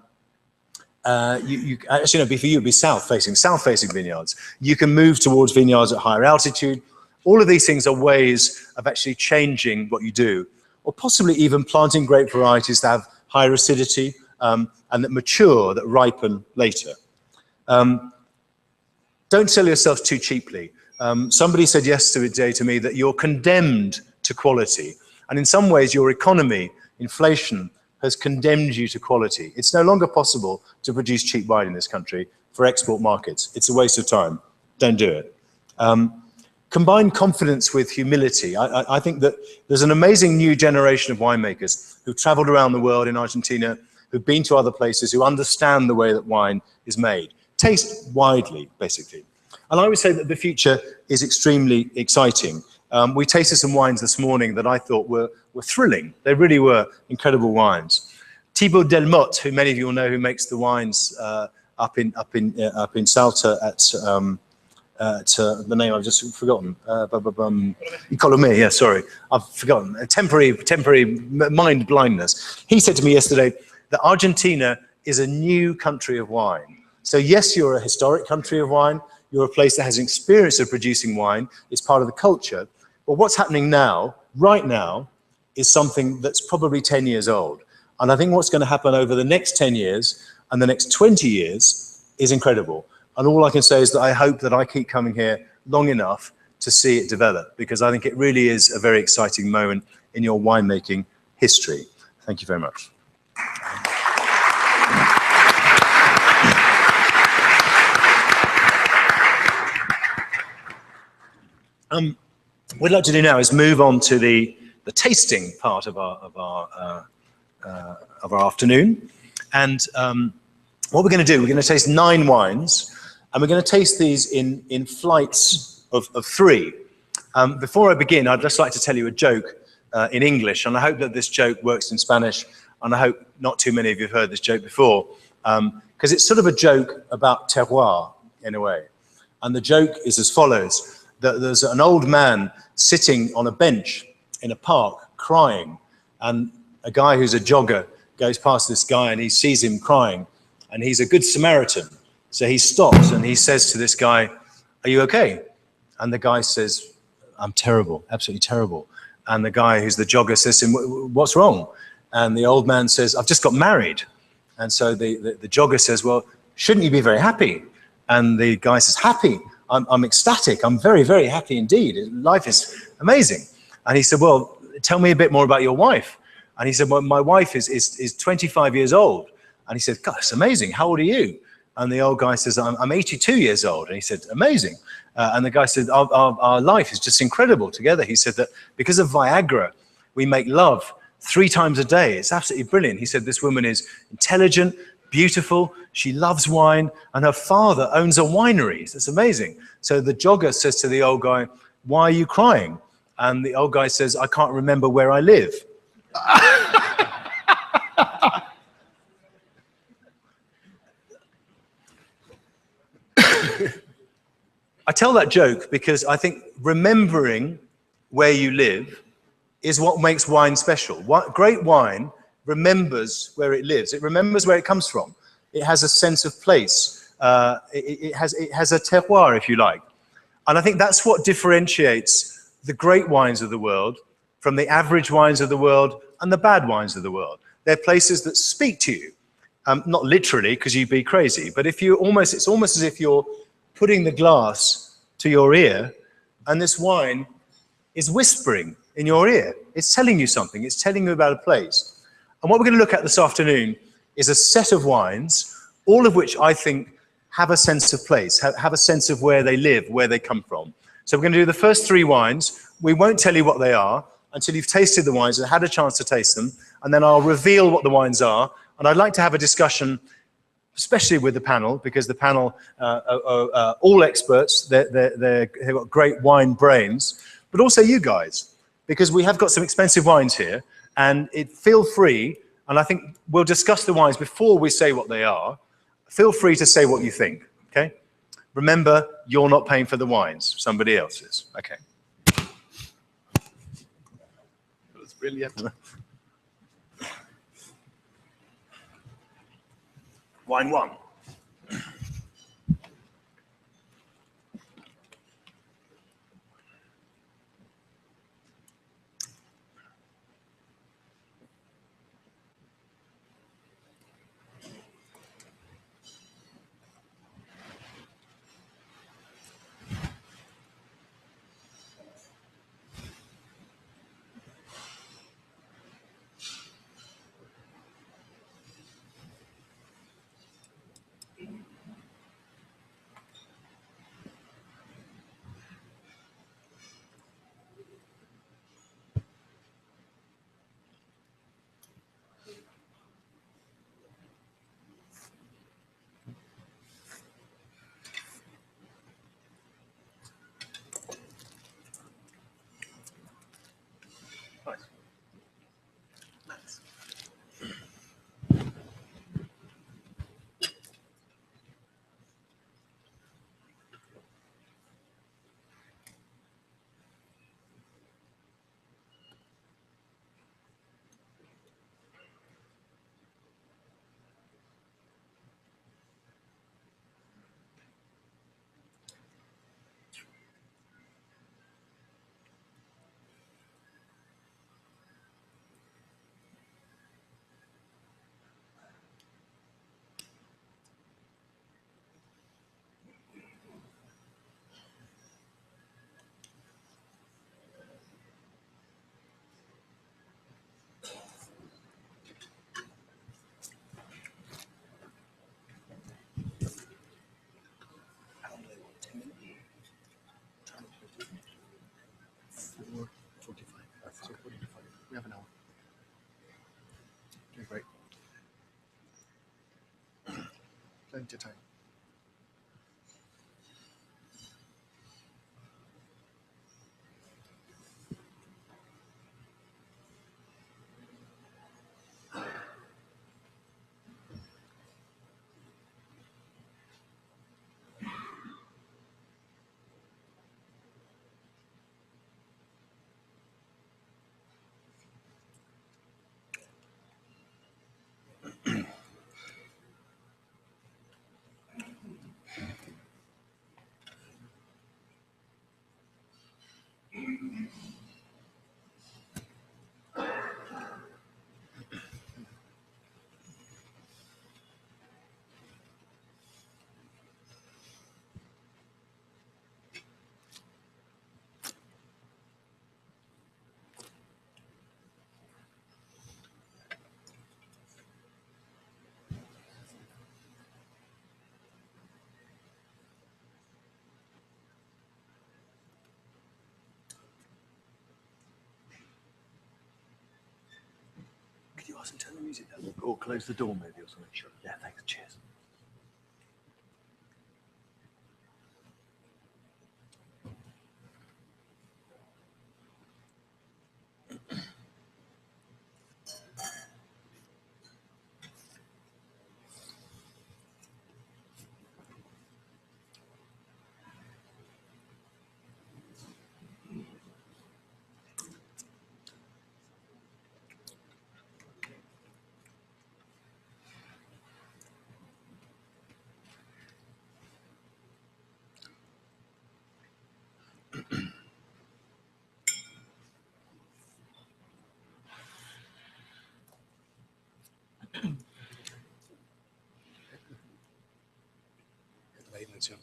no, for you, it'd be south-facing vineyards. You can move towards vineyards at higher altitude. All of these things are ways of actually changing what you do, or possibly even planting grape varieties that have higher acidity and that mature, that ripen later. Don't sell yourself too cheaply. Somebody said yesterday to me that you're condemned to quality. And in some ways, your economy, inflation, has condemned you to quality. It's no longer possible to produce cheap wine in this country for export markets. It's a waste of time. Don't do it. Combine confidence with humility. I think that there's an amazing new generation of winemakers who've traveled around the world in Argentina, who've been to other places, who understand the way that wine is made. Taste widely, basically. And I would say that the future is extremely exciting. We tasted some wines this morning that I thought were thrilling. They really were incredible wines. Thibaut Delmotte, who many of you will know, who makes the wines up in Salta at the name I've just forgotten. Colomé, yeah, sorry, I've forgotten. Temporary mind blindness. He said to me yesterday that Argentina is a new country of wine. So yes, you're a historic country of wine. You're a place that has an experience of producing wine. It's part of the culture. But what's happening now, right now, is something that's probably 10 years old. And I think what's going to happen over the next 10 years and the next 20 years is incredible. And all I can say is that I hope that I keep coming here long enough to see it develop, because I think it really is a very exciting moment in your winemaking history. Thank you very much. What I'd like to do now is move on to the tasting part of our afternoon. And what we're going to do, we're going to taste 9 wines, and we're going to taste these in flights of 3. Before I begin, I'd just like to tell you a joke in English, and I hope that this joke works in Spanish, and I hope not too many of you have heard this joke before, because it's sort of a joke about terroir, in a way. And the joke is as follows. That there's an old man sitting on a bench in a park crying, and a guy who's a jogger goes past this guy and he sees him crying, and he's a good Samaritan. So he stops and he says to this guy, "Are you okay?" And the guy says, "I'm terrible, absolutely terrible." And the guy who's the jogger says to him, "What's wrong?" And the old man says, "I've just got married." And so the jogger says, "Well, shouldn't you be very happy?" And the guy says, "Happy? I'm ecstatic. I'm very, very happy indeed. Life is amazing." And he said, "Well, tell me a bit more about your wife." And he said, "Well, my wife is 25 years old." And he said, "God, that's amazing. How old are you?" And the old guy says, I'm 82 years old. And he said, "Amazing." And the guy said, our life is just incredible together. He said that because of Viagra, we make love 3 times a day. It's absolutely brilliant. He said, this woman is intelligent, beautiful, she loves wine, and her father owns a winery. That's amazing. So the jogger says to the old guy, "Why are you crying?" And the old guy says, "I can't remember where I live." I tell that joke because I think remembering where you live is what makes wine special. Great wine remembers where it lives. It remembers where it comes from. It has a sense of place. It has a terroir, if you like. And I think that's what differentiates the great wines of the world from the average wines of the world and the bad wines of the world. They're places that speak to you. Not literally, because you'd be crazy, but if you it's almost as if you're putting the glass to your ear, and this wine is whispering in your ear. It's telling you something. It's telling you about a place. And what we're going to look at this afternoon is a set of wines, all of which I think have a sense of place, have a sense of where they live, where they come from. So we're going to do the first 3 wines. We won't tell you what they are until you've tasted the wines and had a chance to taste them, and then I'll reveal what the wines are. And I'd like to have a discussion, especially with the panel, because the panel are all experts. They've got great wine brains, but also you guys, because we have got some expensive wines here, and feel free, and I think we'll discuss the wines before we say what they are. Feel free to say what you think, okay? Remember, you're not paying for the wines, somebody else is, okay? Brilliant. Wine one. Nice. We have an hour. Okay, great. Plenty of time. Could you ask them to turn the music down? Or close the door maybe or something? Sure. Yeah, thanks. Cheers. La dimensión.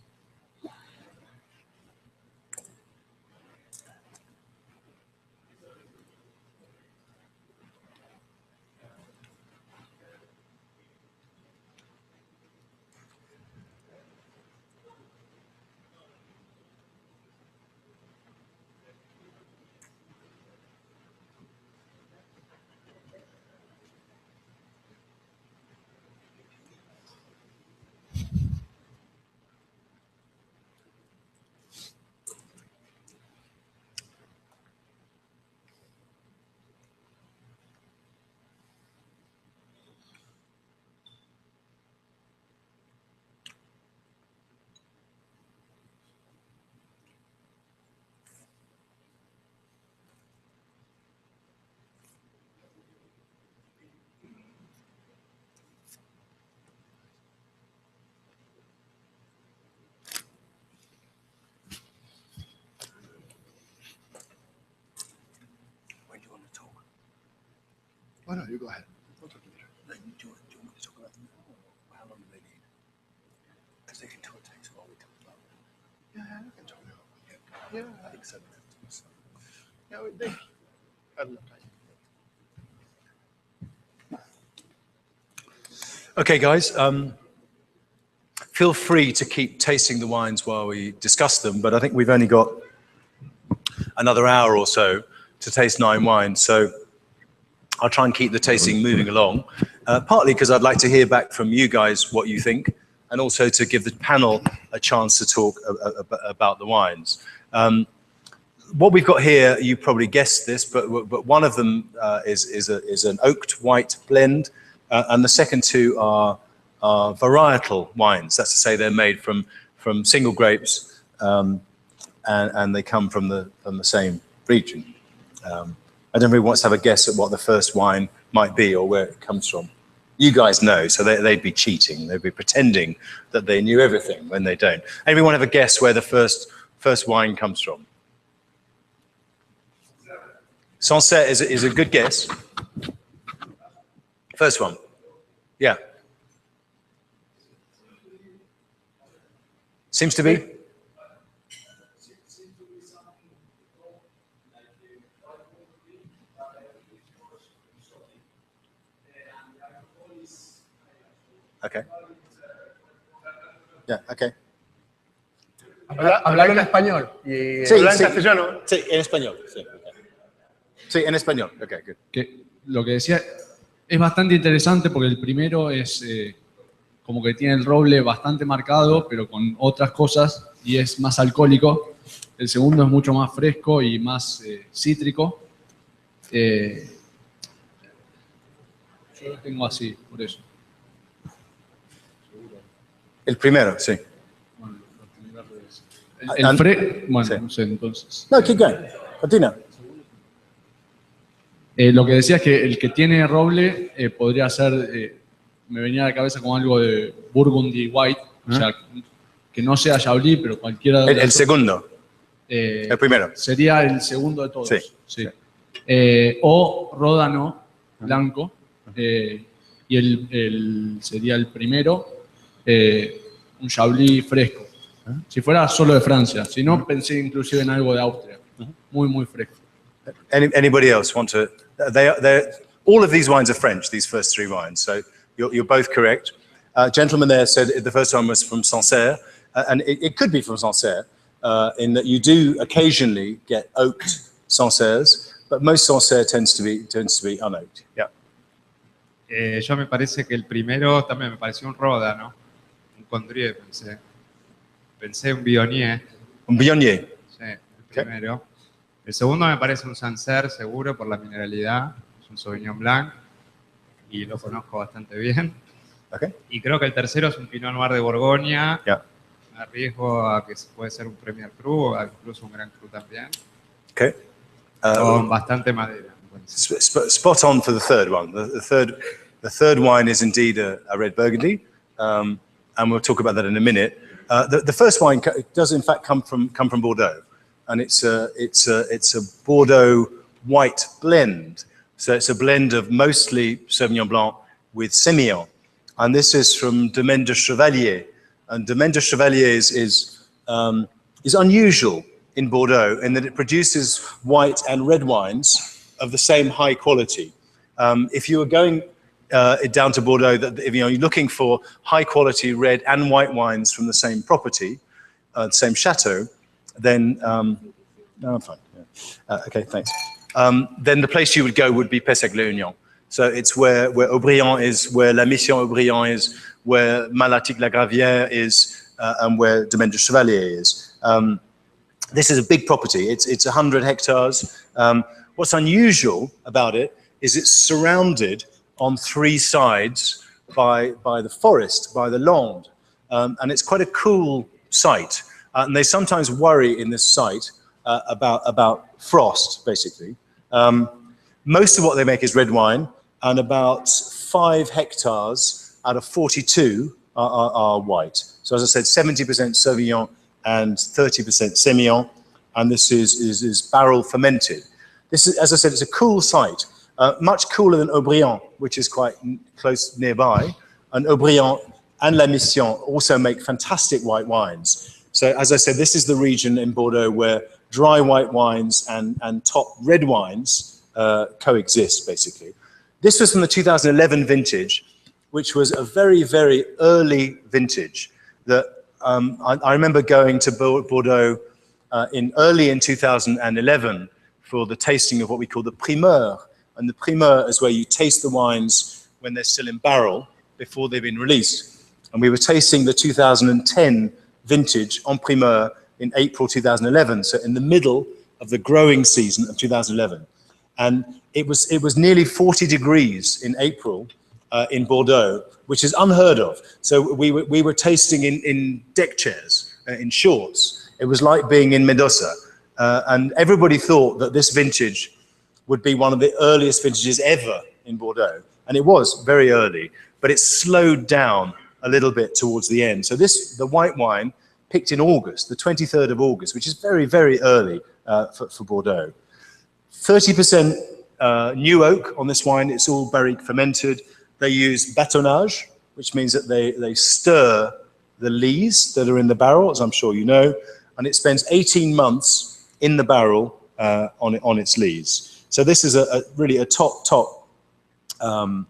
you go ahead. Do you want me to talk about them now? Or how long do they need? Because they can take so long we talk about them. Yeah, I can talk now. Yeah, I think so. Yeah, they. Okay, guys. Feel free to keep tasting the wines while we discuss them, but I think we've only got another hour or so to taste 9 wines. So I'll try and keep the tasting moving along, partly because I'd like to hear back from you guys what you think, and also to give the panel a chance to talk about the wines. What we've got here, you probably guessed this, but one of them is an oaked white blend, and the second two are varietal wines. That's to say they're made from single grapes, and they come from the same region. I don't really want to have a guess at what the first wine might be or where it comes from. You guys know, so they'd be cheating. They'd be pretending that they knew everything when they don't. Anyone have a guess where the first wine comes from? Sancerre is a good guess. First one. Yeah. Seems to be. Okay. Yeah, okay. Hablar en español. Y Sí, hablar en sí. castellano. Sí, en español. Sí, okay. Sí, en español. Okay, good. Que lo que decía es bastante interesante porque el primero es como que tiene el roble bastante marcado, pero con otras cosas y es más alcohólico. El segundo es mucho más fresco y más cítrico. Yo lo tengo así, por eso. El primero, sí. Bueno, lo tengo al revés. Bueno, sí. no sé, entonces. No, keep going. Continúa. Lo que decía es que el que tiene roble podría ser, me venía a la cabeza como algo de Burgundy White, o sea, que no sea Chablis, pero cualquiera de El segundo. El primero. Sería el segundo de todos. Sí. Sí. O Ródano blanco, y sería el primero, un Chablis fresco. Si fuera solo de Francia, si no, pensé inclusive en algo de Austria. Muy, muy fresco. Anybody else want to? All of these wines are French, these first 3 wines, so you're both correct. Gentleman there said the first one was from Sancerre, and it could be from Sancerre, in that you do occasionally get oaked Sancerres, but most Sancerre tends to be unoaked. Yeah. Yo me parece que el primero también me pareció un Ródano, un Condrieu pensé. Pensé un Viognier. Un Viognier. Sí, el primero. El segundo me parece un Sancerre, seguro, por la mineralidad. Es un Sauvignon Blanc y lo conozco bastante bien. Okay. Y creo que el tercero es un Pinot Noir de Borgoña. Yeah. Me arriesgo a que puede ser un Premier Cru o incluso un Gran Cru también. Okay. Con bastante madera. Spot on for the third one. The third wine is indeed a red Burgundy, and we'll talk about that in a minute. The first wine does in fact come from Bordeaux, and it's a Bordeaux white blend. So it's a blend of mostly Sauvignon Blanc with Semillon, and this is from Domaine de Chevalier. And Domaine de Chevalier is unusual in Bordeaux in that it produces white and red wines of the same high quality. If you were going down to Bordeaux, if you're looking for high quality red and white wines from the same property, the same chateau, then no, I'm fine. Yeah. Okay, thanks. Then the place you would go would be Pessac-le-Union. So it's where Aubryon is, where La Mission Aubryon is, where Malatic-la-Gravière is, and where Domaine de Chevalier is. This is a big property. It's 100 hectares. What's unusual about it is it's surrounded on 3 sides by the forest, by the Landes. And it's quite a cool site. And they sometimes worry in this site about frost, basically. Most of what they make is red wine, and about 5 hectares out of 42 are white. So as I said, 70% Sauvignon and 30% Semillon, and this is barrel fermented. This is, as I said, it's a cool site. much cooler than Haut-Brion, which is quite close nearby. And Haut-Brion and La Mission also make fantastic white wines. So as I said, this is the region in Bordeaux where dry white wines and top red wines coexist, basically. This was from the 2011 vintage, which was a very, very early vintage that I remember going to Bordeaux early in 2011 for the tasting of what we call the primeur. And the primeur is where you taste the wines when they're still in barrel before they've been released. And we were tasting the 2010 vintage en primeur in April 2011, so in the middle of the growing season of 2011. And it was nearly 40 degrees in April in Bordeaux, which is unheard of. So we were tasting in deck chairs, in shorts. It was like being in Mendoza. And everybody thought that this vintage would be one of the earliest vintages ever in Bordeaux. And it was very early, but it slowed down a little bit towards the end. So the white wine picked in August, the 23rd of August, which is very, very early for Bordeaux. 30% new oak on this wine. It's all barrique fermented. They use bâtonnage, which means that they stir the lees that are in the barrel, as I'm sure you know, and it spends 18 months in the barrel on its lees. So this is really a top white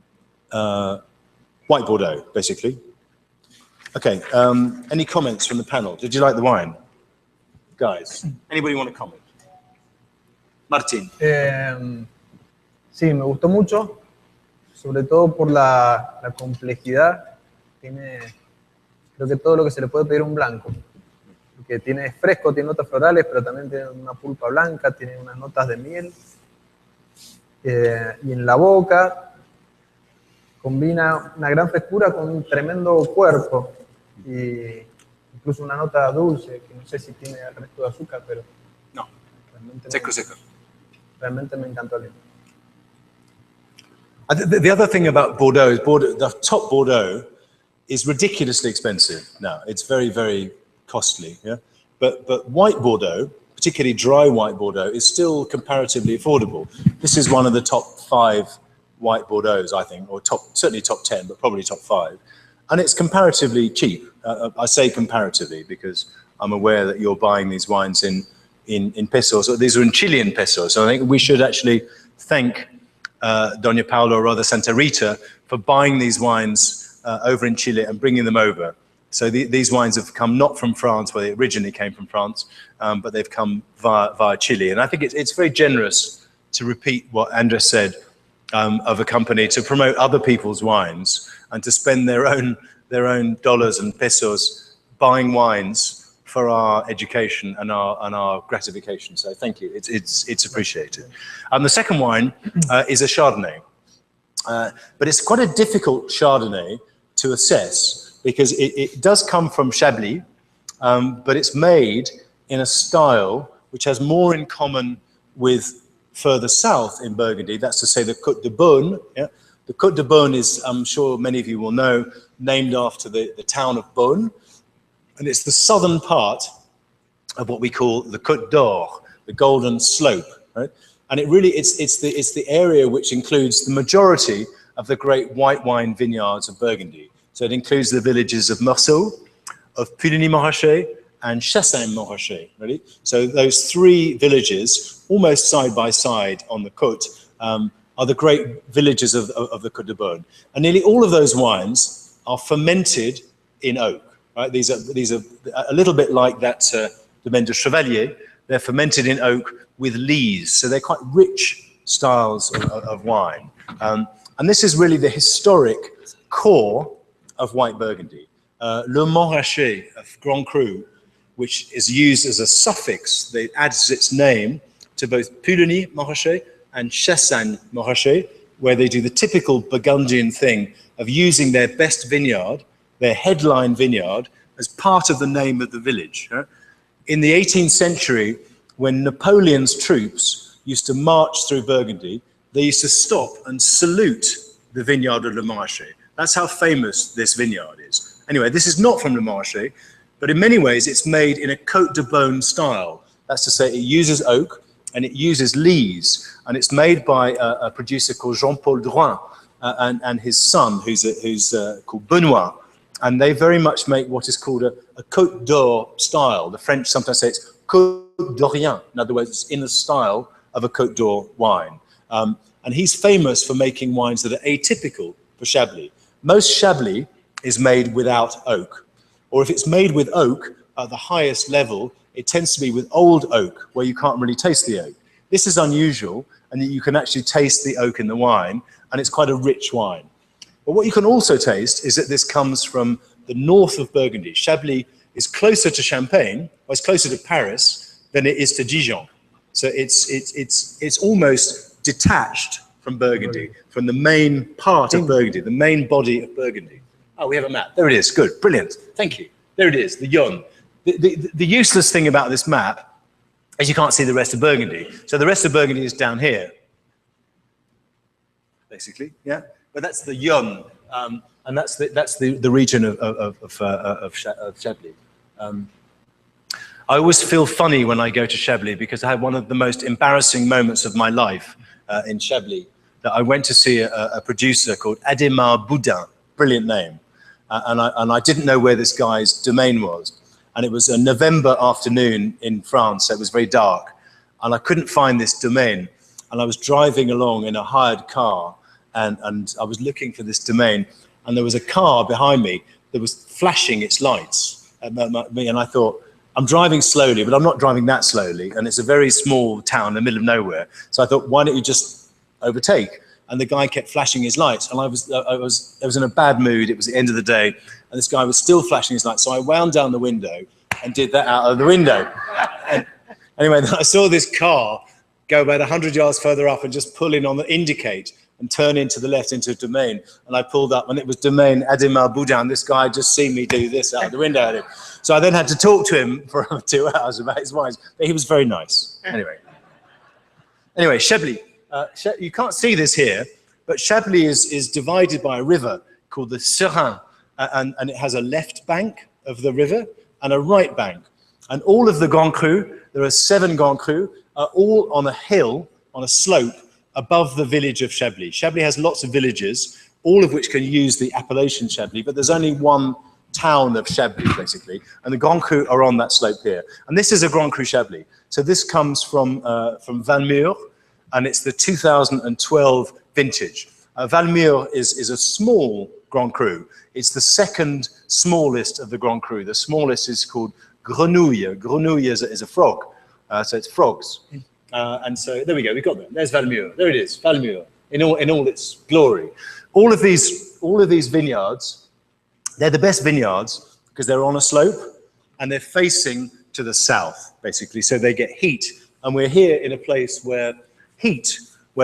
Bordeaux, basically. Okay, any comments from the panel? Did you like the wine? Guys, anybody want to comment? Martín. Sí, me gustó mucho, sobre todo por la complejidad. Tiene, creo que todo lo que se le puede pedir a un blanco. Porque tiene fresco, tiene notas florales, pero también tiene una pulpa blanca, tiene unas notas de miel. Y en la boca combina una gran frescura con un tremendo cuerpo. Y incluso una nota dulce, que no sé si tiene el resto de azúcar, pero... No, seco. seco. Realmente me encantó el vino. The other thing about Bordeaux is the top Bordeaux is ridiculously expensive now. It's very, very costly. Yeah? But white Bordeaux, particularly dry white Bordeaux, is still comparatively affordable. This is one of the top 5 white Bordeaux, I think, or certainly top 10, but probably top 5. And it's comparatively cheap. I say comparatively because I'm aware that you're buying these wines in pesos. Or these are in Chilean pesos. So I think we should actually thank Doña Paula, or rather Santa Rita, for buying these wines over in Chile and bringing them over. So these wines have come not from France, where they originally came from France, but they've come via Chile. And I think it's very generous to repeat what Andres said of a company to promote other people's wines and to spend their own dollars and pesos buying wines for our education and our gratification. So thank you. It's appreciated. And the second wine is a Chardonnay, but it's quite a difficult Chardonnay to assess because it does come from Chablis, but it's made in a style which has more in common with further south in Burgundy. That's to say the Côte de Beaune. Yeah? The Côte de Beaune is, I'm sure many of you will know, named after the town of Beaune. And it's the southern part of what we call the Côte d'Or, the Golden Slope, right? And it's the area which includes the majority of the great white wine vineyards of Burgundy. So it includes the villages of Meursault, of Puligny-Montrachet, and Chassagne-Montrachet, ready? So those 3 villages, almost side by side on the Côte, are the great villages of the Côte de Beaune. And nearly all of those wines are fermented in oak. Right? These are a little bit like that Domaine de Chevalier. They're fermented in oak with lees, so they're quite rich styles of wine. And this is really the historic core of white Burgundy. Le Montrachet of Grand Cru, which is used as a suffix that adds its name to both Puligny-Montrachet and Chassagne-Montrachet, where they do the typical Burgundian thing of using their best vineyard, their headline vineyard, as part of the name of the village. In the 18th century, when Napoleon's troops used to march through Burgundy, they used to stop and salute the vineyard of Le Montrachet. That's how famous this vineyard is. Anyway, this is not from Le Montrachet, but in many ways it's made in a Côte de Beaune style. That's to say it uses oak, and it uses lees, and it's made by a producer called Jean-Paul Drouin and his son, who's called Benoit, and they very much make what is called a Côte d'Or style. The French sometimes say it's Côte d'Orient. In other words, it's in the style of a Côte d'Or wine. And he's famous for making wines that are atypical for Chablis. Most Chablis is made without oak, or if it's made with oak at the highest level, it tends to be with old oak, where you can't really taste the oak. This is unusual, and you can actually taste the oak in the wine, and it's quite a rich wine. But what you can also taste is that this comes from the north of Burgundy. Chablis is closer to Champagne, or it's closer to Paris than it is to Dijon. So it's almost detached from Burgundy, from the main part of Burgundy, the main body of Burgundy. Oh, we have a map. There it is. Good. Brilliant. Thank you. There it is, the Yonne. The useless thing about this map is you can't see the rest of Burgundy. So the rest of Burgundy is down here, basically, yeah? But that's the Yonne, and that's the region of Chablis. I always feel funny when I go to Chablis because I had one of the most embarrassing moments of my life in Chablis. That I went to see a producer called Adhémar Boudin, brilliant name, and I didn't know where this guy's domain was. And it was a November afternoon in France, so it was very dark, and I couldn't find this domain. And I was driving along in a hired car, and I was looking for this domain, and there was a car behind me that was flashing its lights at me, and I thought, I'm driving slowly, but I'm not driving that slowly, and it's a very small town in the middle of nowhere. So I thought, why don't you just overtake? And the guy kept flashing his lights, and I was in a bad mood. It was the end of the day, and this guy was still flashing his lights. So I wound down the window and did that out of the window. And anyway, then I saw this car go about 100 yards further up and just pull in on the indicate and turn into the left into a domain. And I pulled up, and it was domain Adhémar Boudin. This guy had just seen me do this out of the window at him. So I then had to talk to him for 2 hours about his wines, but he was very nice. Anyway, Chablis. You can't see this here, but Chablis is divided by a river called the Serein, and it has a left bank of the river and a right bank. And all of the Grand Cru, there are 7 Grand Cru, are all on a hill, on a slope, above the village of Chablis. Chablis has lots of villages, all of which can use the appellation Chablis, but there's only one town of Chablis, basically, and the Grand Cru are on that slope here. And this is a Grand Cru Chablis. So this comes from Valmure, and it's the 2012 vintage. Valmure is a small Grand Cru. It's the second smallest of the Grand Cru. The smallest is called Grenouille. Grenouille is a frog, so it's frogs. And so there we go, we got there. There's Valmure. There it is, Valmure, in all its glory. All of these vineyards, they're the best vineyards because they're on a slope and they're facing to the south, basically. So they get heat. And we're here in a place where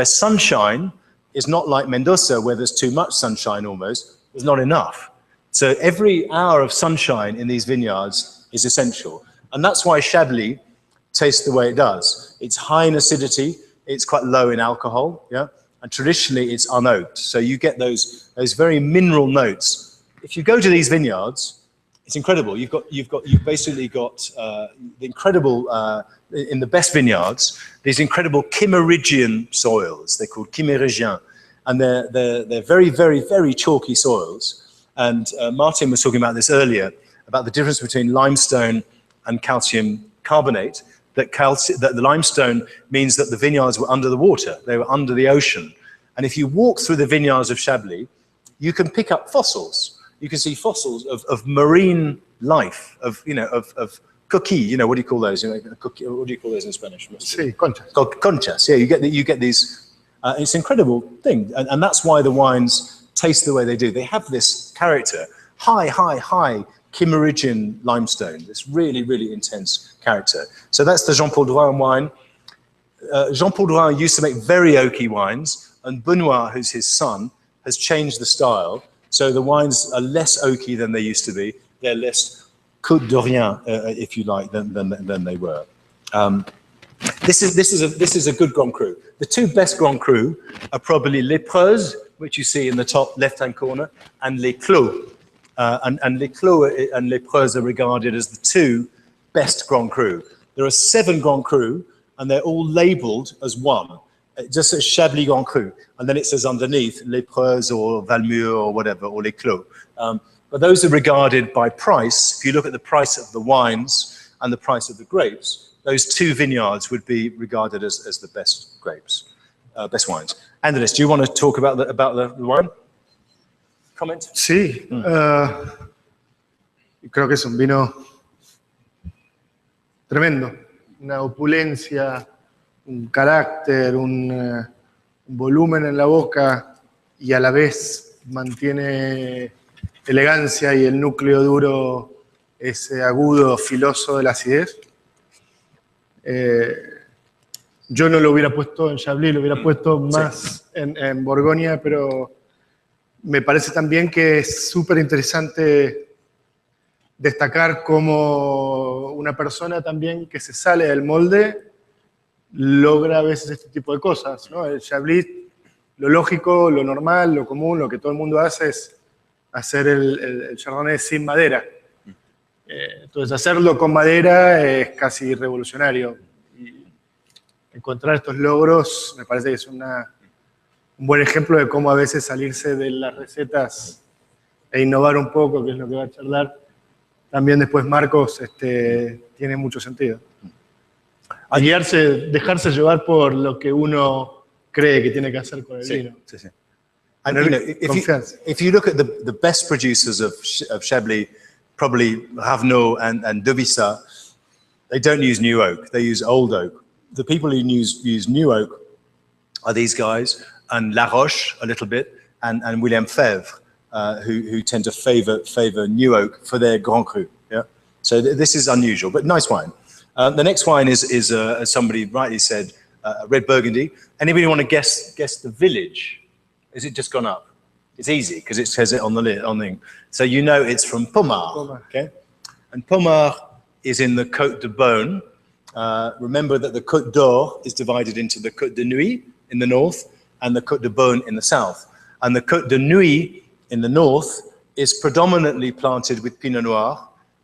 sunshine is not like Mendoza, where there's too much sunshine almost, there's not enough. So every hour of sunshine in these vineyards is essential. And that's why Chablis tastes the way it does. It's high in acidity, it's quite low in alcohol, yeah? And traditionally it's unoaked. So you get those very mineral notes. If you go to these vineyards, it's incredible. You've basically got the incredible, in the best vineyards, these incredible Kimmeridgian soils. They're called Kimmeridgian, and they're very, very, very chalky soils. And Martin was talking about this earlier, about the difference between limestone and calcium carbonate. That the limestone means that the vineyards were under the water, they were under the ocean. And if you walk through the vineyards of Chablis, you can pick up fossils. You can see fossils of marine life, of cookie, what do you call those? Cookie, what do you call those in Spanish? Sí, conchas. Conchas, yeah, you get these, it's an incredible thing. And that's why the wines taste the way they do. They have this character, high Kimmeridgian limestone, this really, really intense character. So that's the Jean-Paul Drouin wine. Jean-Paul Drouin used to make very oaky wines, and Benoit, who's his son, has changed the style. So the wines are less oaky than they used to be. They're less Côte d'Orient, if you like, than they were. This is a good Grand Cru. The 2 best Grand Cru are probably Les Preuxes, which you see in the top left-hand corner, and Les Clos. And Les Clos and Les Preuxes are regarded as the 2 best Grand Cru. There are 7 Grand Cru, and they're all labeled as one. It just says Chablis Grand Cru, and then it says underneath Les Preux or Valmure or whatever, or Les Clos. But those are regarded by price. If you look at the price of the wines and the price of the grapes, those two vineyards would be regarded as the best grapes, best wines. Andres, do you want to talk about the wine? Comment? Sí, creo que es un vino tremendo, una opulencia, un carácter, un volumen en la boca y a la vez mantiene elegancia y el núcleo duro, ese agudo, filoso de la acidez. Yo no lo hubiera puesto en Chablis, lo hubiera puesto más en Borgoña, pero me parece también que es súper interesante destacar cómo una persona también que se sale del molde logra a veces este tipo de cosas, ¿no? El Chablis, lo lógico, lo normal, lo común, lo que todo el mundo hace es hacer el Chardonnay sin madera. Entonces, hacerlo con madera es casi revolucionario. Y encontrar estos logros me parece que es un buen ejemplo de cómo a veces salirse de las recetas e innovar un poco, que es lo que va a charlar. También después Marcos tiene mucho sentido. Dejarse llevar por lo que uno cree que tiene que hacer con el vino. Sí, sí. And if you look at the best producers of Chablis, probably Ravenot and Devissa, they don't use new oak, they use old oak. The people who use new oak are these guys, and La Roche a little bit, and William Fèvre, who tend to favor new oak for their Grand Cru. Yeah, so this is unusual, but nice wine. The next wine is as somebody rightly said, red Burgundy. Anybody want to guess the village? Is it just gone up? It's easy because it says it on the thing. So you know it's from Pommard. Okay, and Pommard is in the Côte de Beaune. Remember that the Côte d'Or is divided into the Côte de Nuit in the north and the Côte de Beaune in the south. And the Côte de Nuit in the north is predominantly planted with Pinot Noir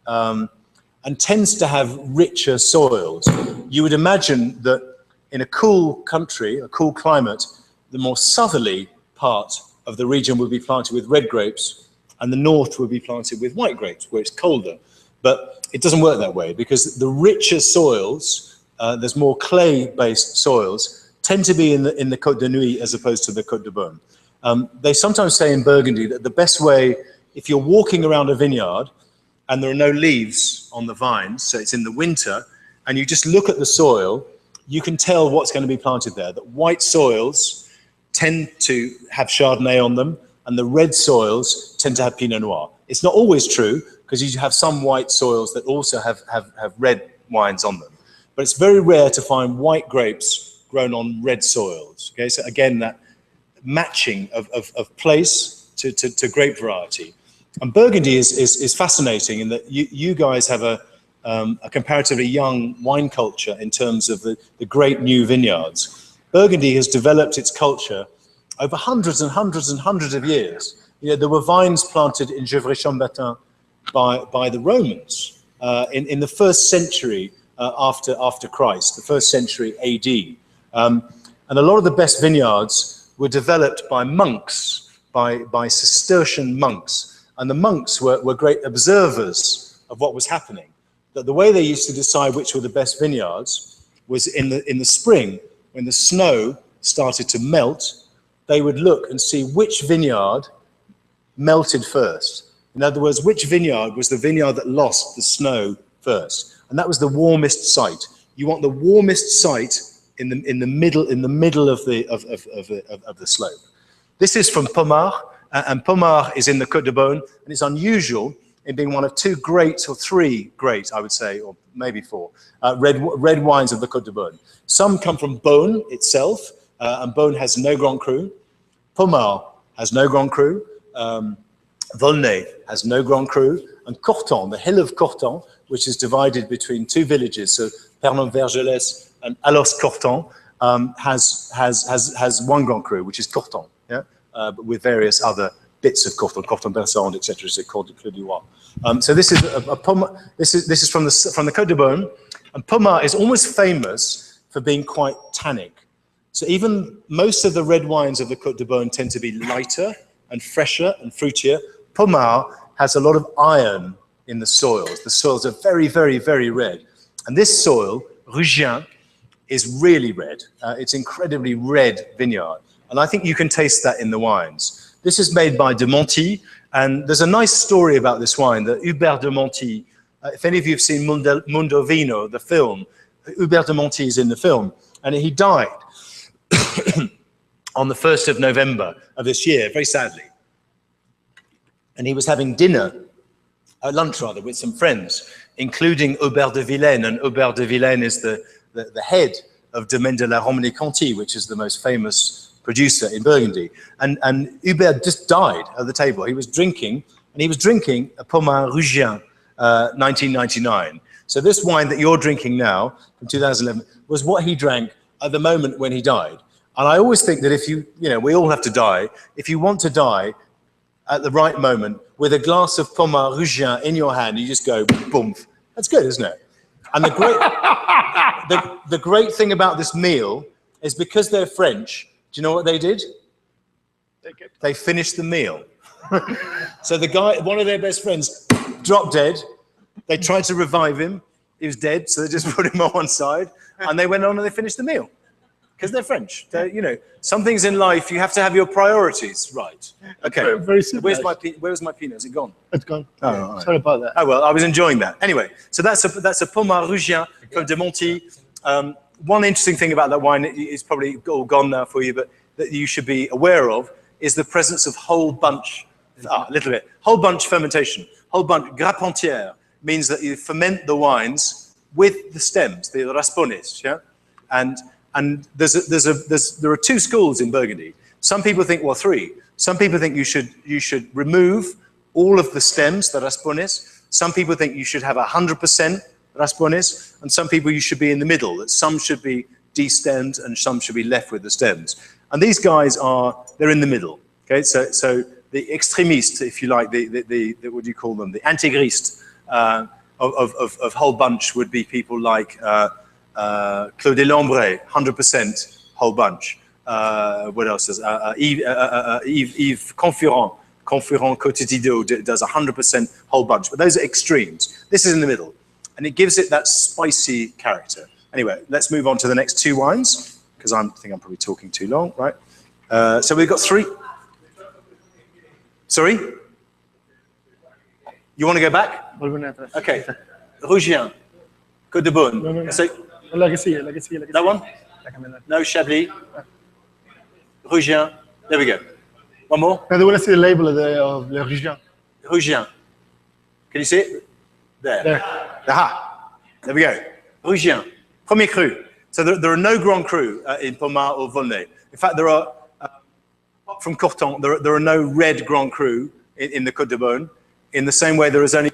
and tends to have richer soils. You would imagine that in a cool country, a cool climate, the more southerly part of the region would be planted with red grapes and the north would be planted with white grapes where it's colder. But it doesn't work that way because the richer soils, there's more clay-based soils, tend to be in the Côte de Nuit as opposed to the Côte de Beaune. They sometimes say in Burgundy that the best way, if you're walking around a vineyard and there are no leaves on the vines, so it's in the winter, and you just look at the soil, you can tell what's going to be planted there. That white soils tend to have Chardonnay on them, and the red soils tend to have Pinot Noir. It's not always true, because you have some white soils that also have red wines on them. But it's very rare to find white grapes grown on red soils. Okay, so again, that matching of place to grape variety. And Burgundy is fascinating in that you guys have a comparatively young wine culture in terms of the great new vineyards. Burgundy has developed its culture over hundreds and hundreds and hundreds of years. You know, there were vines planted in Gevrey-Chambertin by the Romans in the first century after Christ, the first century AD. And a lot of the best vineyards were developed by monks, by Cistercian monks. And the monks were great observers of what was happening. That the way they used to decide which were the best vineyards was in the spring, when the snow started to melt, they would look and see which vineyard melted first. In other words, which vineyard was the vineyard that lost the snow first. And that was the warmest site. You want the warmest site in the middle of the slope. This is from Pommard, and Pommard is in the Côte de Beaune, and it's unusual in being one of two great, or three great, I would say, or maybe four, red wines of the Côte de Beaune. Some come from Beaune itself, and Beaune has no Grand Cru. Pommard has no Grand Cru. Volnay has no Grand Cru. And Corton, the hill of Corton, which is divided between two villages, so Pernon-Vergelès and Alos-Corton, has one Grand Cru, which is Corton, yeah? But with various other bits of Corton, Corton-Bersand, etc., is called the Clos du Roi. So this is this is from the Côte de Beaune, and Pommard is almost famous for being quite tannic. So even most of the red wines of the Côte de Beaune tend to be lighter and fresher and fruitier. Pommard has a lot of iron in the soils. The soils are very, very, very red. And this soil, Rugien, is really red. It's incredibly red vineyard. And I think you can taste that in the wines. This is made by de Monti, and there's a nice story about this wine that Hubert de Monti, if any of you have seen Mundo Vino, the film, Hubert de Monti is in the film, and he died on the 1st of November of this year, very sadly. And he was having dinner, lunch rather, with some friends, including Aubert de Vilaine, and Aubert de Vilaine is the head of Domaine de la Romanée-Conti, which is the most famous producer in Burgundy. And Hubert just died at the table. He was drinking, and he was drinking a Pommard Rugien 1999. So this wine that you're drinking now, from 2011, was what he drank at the moment when he died. And I always think that if you know, we all have to die. If you want to die at the right moment with a glass of Pommard Rugien in your hand, you just go, boom. That's good, isn't it? And the great thing about this meal is because they're French, do you know what they did? They finished the meal. So the guy, one of their best friends, dropped dead. They tried to revive him. He was dead, so they just put him on one side. And they went on and they finished the meal. Because they're French. You know, some things in life, you have to have your priorities right. Okay. Very simple. Where's my Pinot? Is it gone? It's gone. Oh, Yeah. right. Sorry about that. Oh, well, I was enjoying that. Anyway, so that's a Pommard Rugien from de Monti. One interesting thing about that wine is probably all gone now for you, but that you should be aware of is the presence of whole bunch, a little bit, whole bunch fermentation. Whole bunch, grappe entière, means that you ferment the wines with the stems, the raspones, yeah? And there are two schools in Burgundy. Some people think, well, three. Some people think you should remove all of the stems, the raspones. Some people think you should have 100% raspones, and some people you should be in the middle, that some should be destemmed and some should be left with the stems. And these guys they're in the middle. Okay, so the extremistes, if you like, the what do you call them? The integristes of whole bunch would be people like Claude Lambray, 100% whole bunch. What else is Yves Confurant Côte d'Ido does 100% whole bunch. But those are extremes. This is in the middle, and it gives it that spicy character. Anyway, let's move on to the next two wines because I think I'm probably talking too long, right? So we've got three. Sorry? You want to go back? Okay. Rugien, Côte de Beaune. No. So, La que sigue. that one? No, Chablis. Rugien. There we go. One more. Now, they want to see the label of Le Rugien. Rugien. Can you see it? There. Aha. There we go. Rugien. Premier cru. So there are no Grand Cru in Pommard or Volnay. In fact, there are, from Corton, there are no red Grand Cru in the Côte de Beaune. In the same way, there is only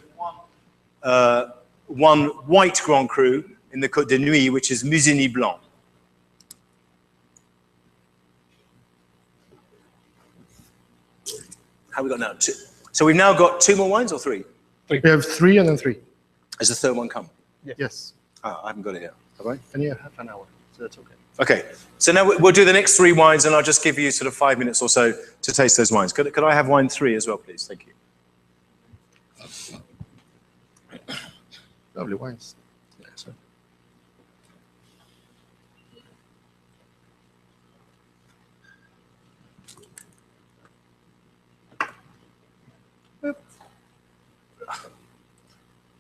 one white Grand Cru in the Côte de Nuit, which is Musigny Blanc. How we got now? Two. So we've now got two more wines or three? We have three and then three. Has the third one come? Yes. I haven't got it yet. Have I? And you have half an hour, so that's okay. Okay. So now we'll do the next three wines, and I'll just give you sort of 5 minutes or so to taste those wines. Could I have wine three as well, please? Thank you. Lovely wines.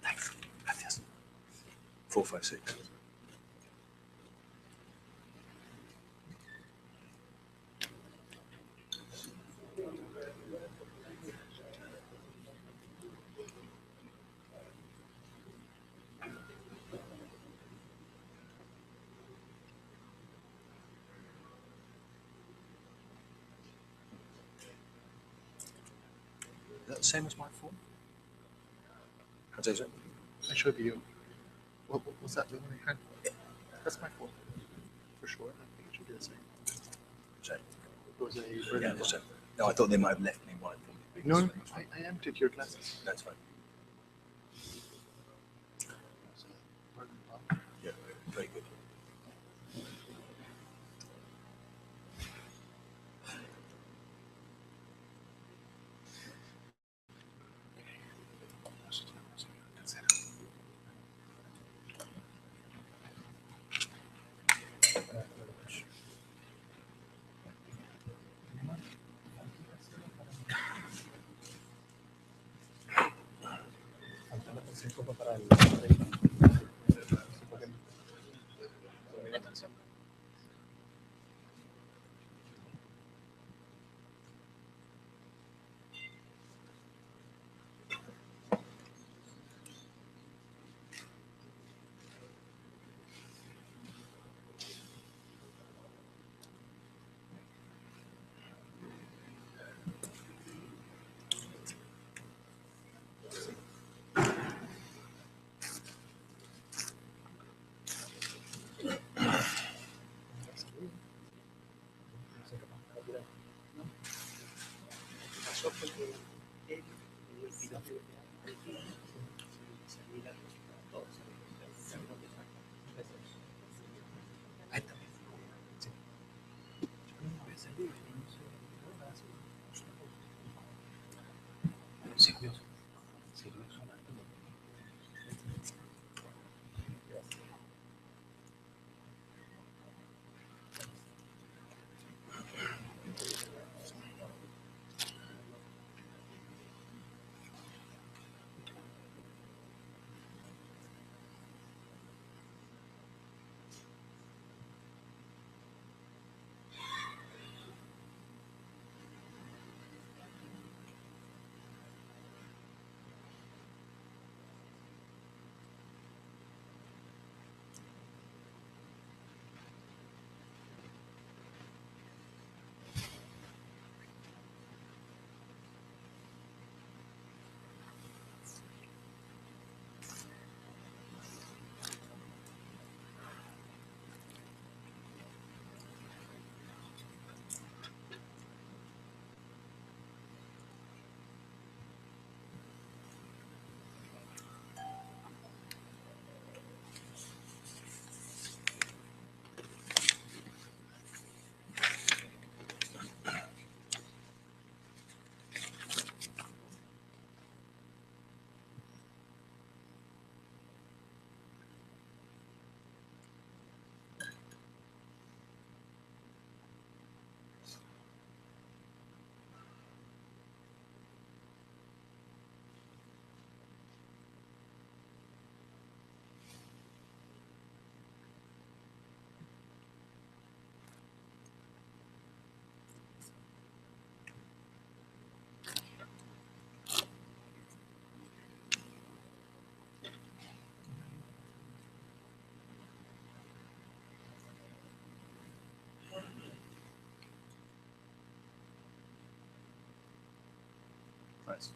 Thanks. Gracias. 4, 5, 6. Is that the same as my form? How do you say it? I showed you. What's that? That's my fault. For sure. I think it should be the same. Same. It was a Yeah, Brilliant the same. No, I thought they might have left me wine for me. No, I emptied your glasses. That's fine. Yeah, very good. copa para el... Nice.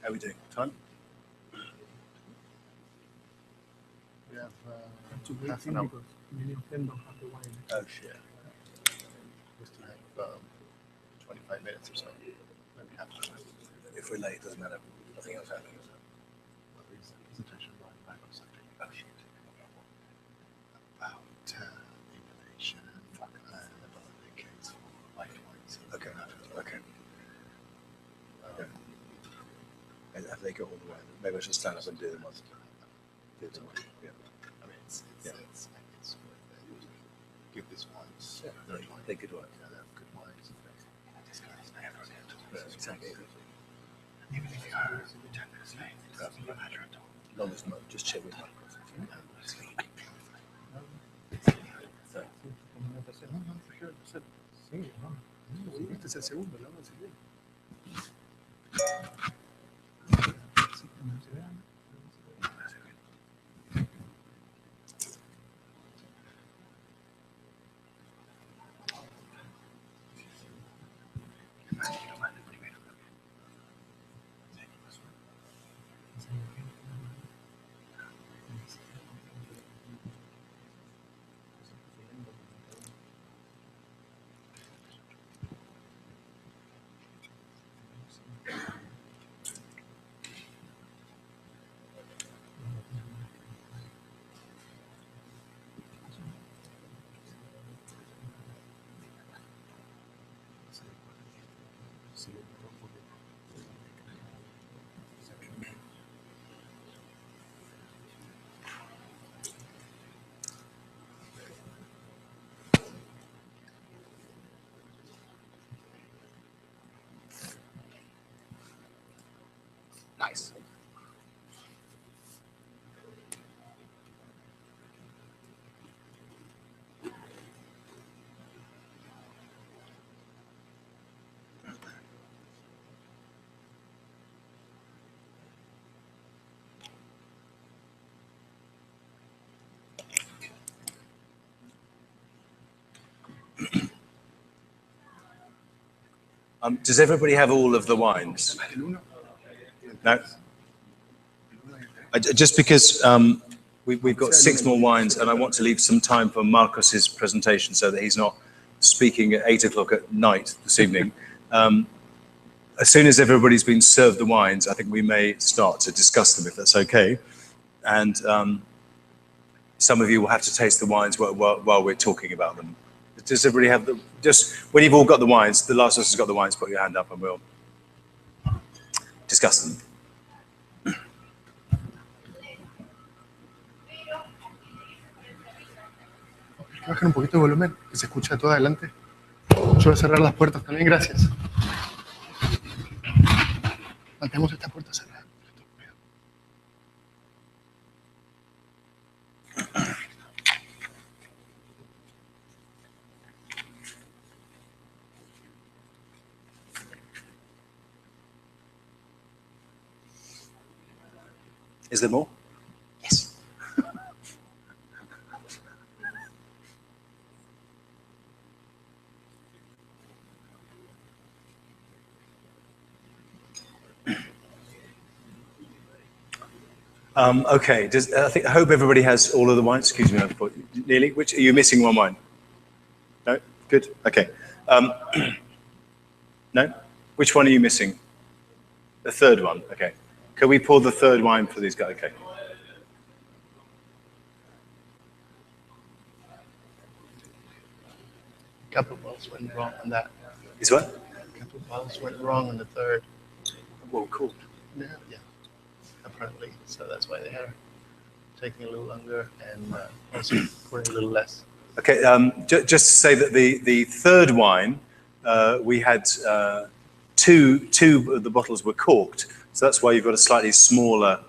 How are we doing? Time? We have To wait half an hour. because many of them don't have the wine. Oh, shit. We still have 25 minutes or so. Maybe half an hour. If we're late, it doesn't matter. Nothing else happens. Oh, shit. About 8 minutes. they go all the way. Maybe I should stand up and do them. Do them. Yeah. Yeah. Give this wines. Yeah, they're good wines. Yeah, they're good wines. Yeah, exactly. Even if you are 10 minutes late, it doesn't matter at all. Long as not, just check with my Este es el segundo, ¿no? Así que- Nice. Does everybody have all of the wines? No? Just because we've got 6 more wines and I want to leave some time for Marcos's presentation so that he's not speaking at 8 o'clock at night this evening. As soon as everybody's been served the wines, I think we may start to discuss them if that's okay. And some of you will have to taste the wines while we're talking about them. Does everybody have the, just when you've all got the wines, the last person who's got the wines, put your hand up and we'll discuss them. Bajen un poquito el volumen, que se escucha de todo adelante. Yo voy a cerrar las puertas también, gracias. Mantengamos esta puerta cerrada. Is there more? Yes. Okay. I hope everybody has all of the wines. Excuse me, nearly. Which are you missing? One wine? No. Good. Okay. No. Which one are you missing? The third one. Okay. Can we pour the third wine for these guys? Okay. A couple of bottles went wrong on that. Is what? A couple of bottles went wrong on the third. Well, cool. Yeah. Apparently, so that's why they are taking a little longer and also pouring a little less. Okay, just to say that the third wine, we had two of the bottles were corked, so that's why you've got a slightly smaller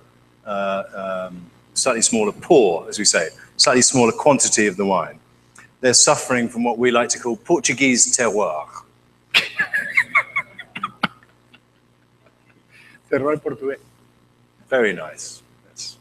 pour, as we say, slightly smaller quantity of the wine. They're suffering from what we like to call Portuguese terroir. Terroir portugués. Very nice. Yes.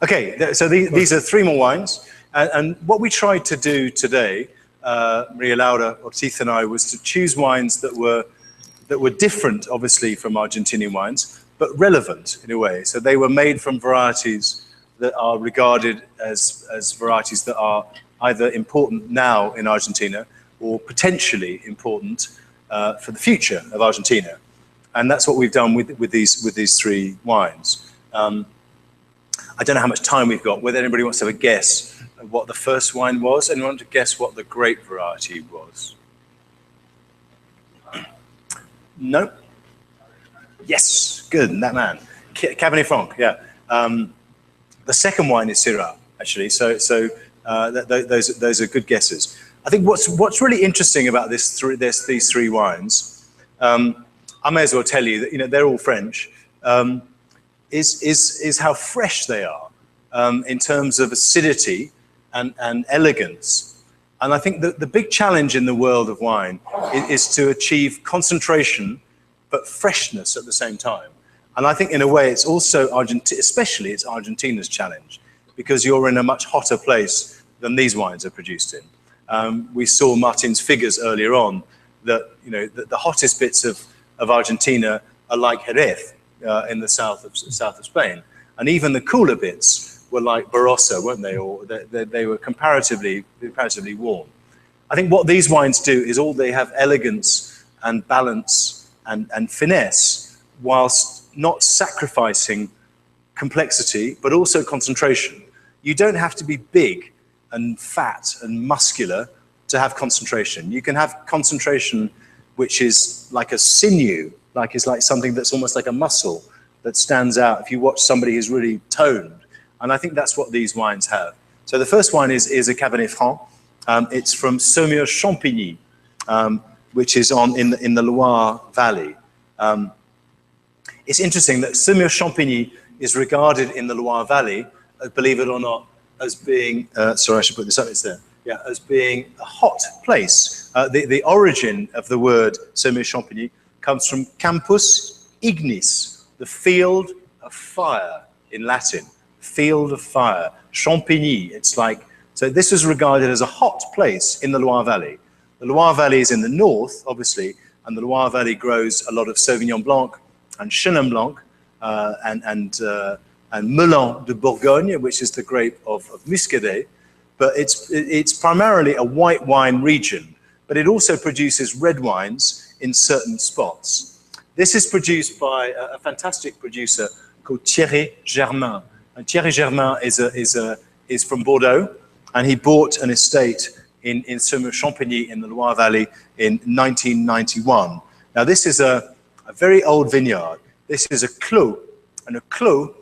Okay, so these are 3 more wines. And what we tried to do today, Maria Laura Ortiz and I, was to choose wines that were different, obviously, from Argentinian wines, but relevant in a way. So they were made from varieties that are regarded as varieties that are either important now in Argentina or potentially important for the future of Argentina. And that's what we've done with these 3 wines. I don't know how much time we've got. Whether anybody wants to have a guess of what the first wine was, anyone want to guess what the grape variety was? No? Yes, good, that man. Cabernet Franc, yeah. The second wine is Syrah, actually. Those are good guesses. I think what's really interesting about these three wines, I may as well tell you that they're all French, is how fresh they are in terms of acidity and elegance. And I think that the big challenge in the world of wine is to achieve concentration, but freshness at the same time. And I think in a way it's also especially it's Argentina's challenge, because you're in a much hotter place than these wines are produced in. We saw Martin's figures earlier on that the hottest bits of Argentina are like Jerez in the south of Spain, and even the cooler bits were like Barossa, weren't they? Or they were comparatively warm. I think what these wines do is they have elegance and balance and finesse, whilst not sacrificing complexity, but also concentration. You don't have to be big and fat and muscular to have concentration. You can have concentration which is like a sinew, like something that's almost like a muscle that stands out if you watch somebody who's really toned. And I think that's what these wines have. So the first wine is a Cabernet Franc. It's from Saumur-Champigny, which is in the Loire Valley. It's interesting that Saumur-Champigny is regarded in the Loire Valley, believe it or not, as being, sorry, I should put this up, it's there. Yeah, as being a hot place. The origin of the word Saumur-Champigny comes from Campus Ignis, the field of fire in Latin. Field of fire, Champigny. So this is regarded as a hot place in the Loire Valley. The Loire Valley is in the north, obviously, and the Loire Valley grows a lot of Sauvignon Blanc and Chenin Blanc and Melun de Bourgogne, which is the grape of Muscadet. But it's primarily a white wine region, but it also produces red wines in certain spots. This is produced by a fantastic producer called Thierry Germain. And Thierry Germain is from Bordeaux, and he bought an estate in Saumur-Champigny in the Loire Valley in 1991. Now this is a very old vineyard. This is a clos, and a clos,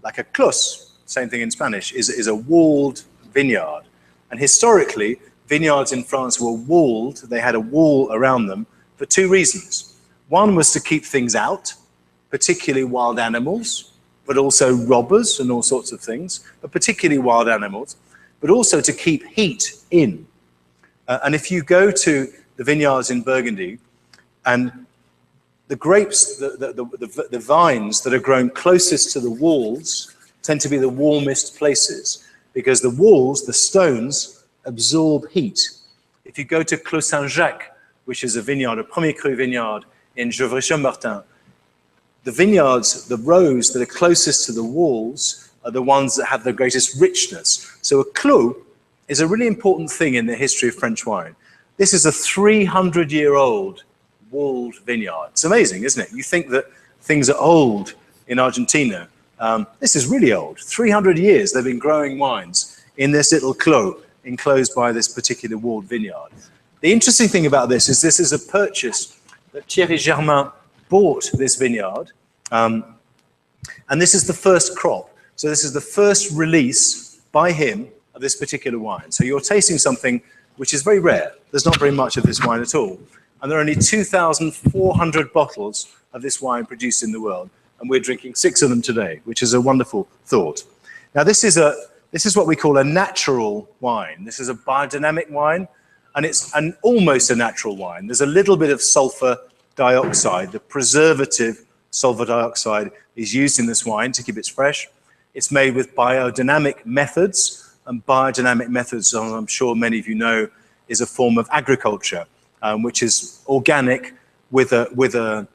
like a clos, same thing in Spanish, is a walled vineyard. And historically, vineyards in France were walled. They had a wall around them for two reasons. One was to keep things out, particularly wild animals, but also robbers and all sorts of things, but particularly wild animals, but also to keep heat in. And if you go to the vineyards in Burgundy, and the grapes, the vines that are grown closest to the walls tend to be the warmest places, because the walls, the stones, absorb heat. If you go to Clos Saint-Jacques, which is a vineyard, a Premier Cru vineyard in Gevrey-Chambertin, the vineyards, the rows that are closest to the walls are the ones that have the greatest richness. So a clos is a really important thing in the history of French wine. This is a 300-year-old walled vineyard. It's amazing, isn't it? You think that things are old in Argentina. This is really old. 300 years they've been growing wines in this little clos enclosed by this particular walled vineyard. The interesting thing about this is a purchase that Thierry Germain bought this vineyard, and this is the first crop. So this is the first release by him of this particular wine. So you're tasting something which is very rare. There's not very much of this wine at all. And there are only 2,400 bottles of this wine produced in the world, and we're drinking 6 of them today, which is a wonderful thought. Now this is what we call a natural wine. This is a biodynamic wine, and it's almost a natural wine. There's a little bit of sulfur dioxide. The preservative sulfur dioxide is used in this wine to keep it fresh. It's made with biodynamic methods, and biodynamic methods, I'm sure many of you know, is a form of agriculture, which is organic with a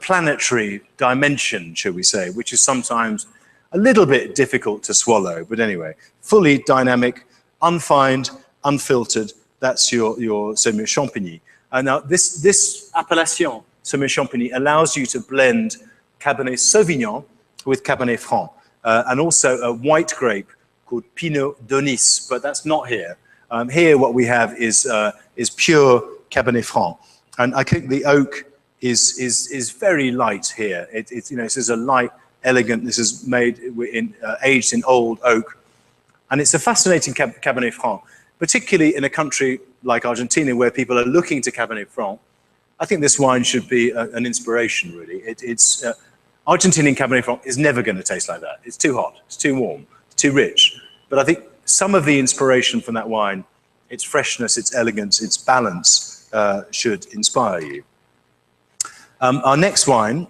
planetary dimension, shall we say, which is sometimes a little bit difficult to swallow. But anyway, fully dynamic, unfined, unfiltered, that's your Saumur-Champigny. And now this appellation, Saumur-Champigny, allows you to blend Cabernet Sauvignon with Cabernet Franc, and also a white grape called Pinot d'Aunis, but that's not here. Here what we have is pure Cabernet Franc. And I think the oak is very light here. This is a light elegant. This is made aged in old oak. And it's a fascinating Cabernet Franc, particularly in a country like Argentina where people are looking to Cabernet Franc. I think this wine should be an inspiration, really. Argentinian Cabernet Franc is never going to taste like that. It's too hot, it's too warm, it's too rich. But I think some of the inspiration from that wine, its freshness, its elegance, its balance, should inspire you. Our next wine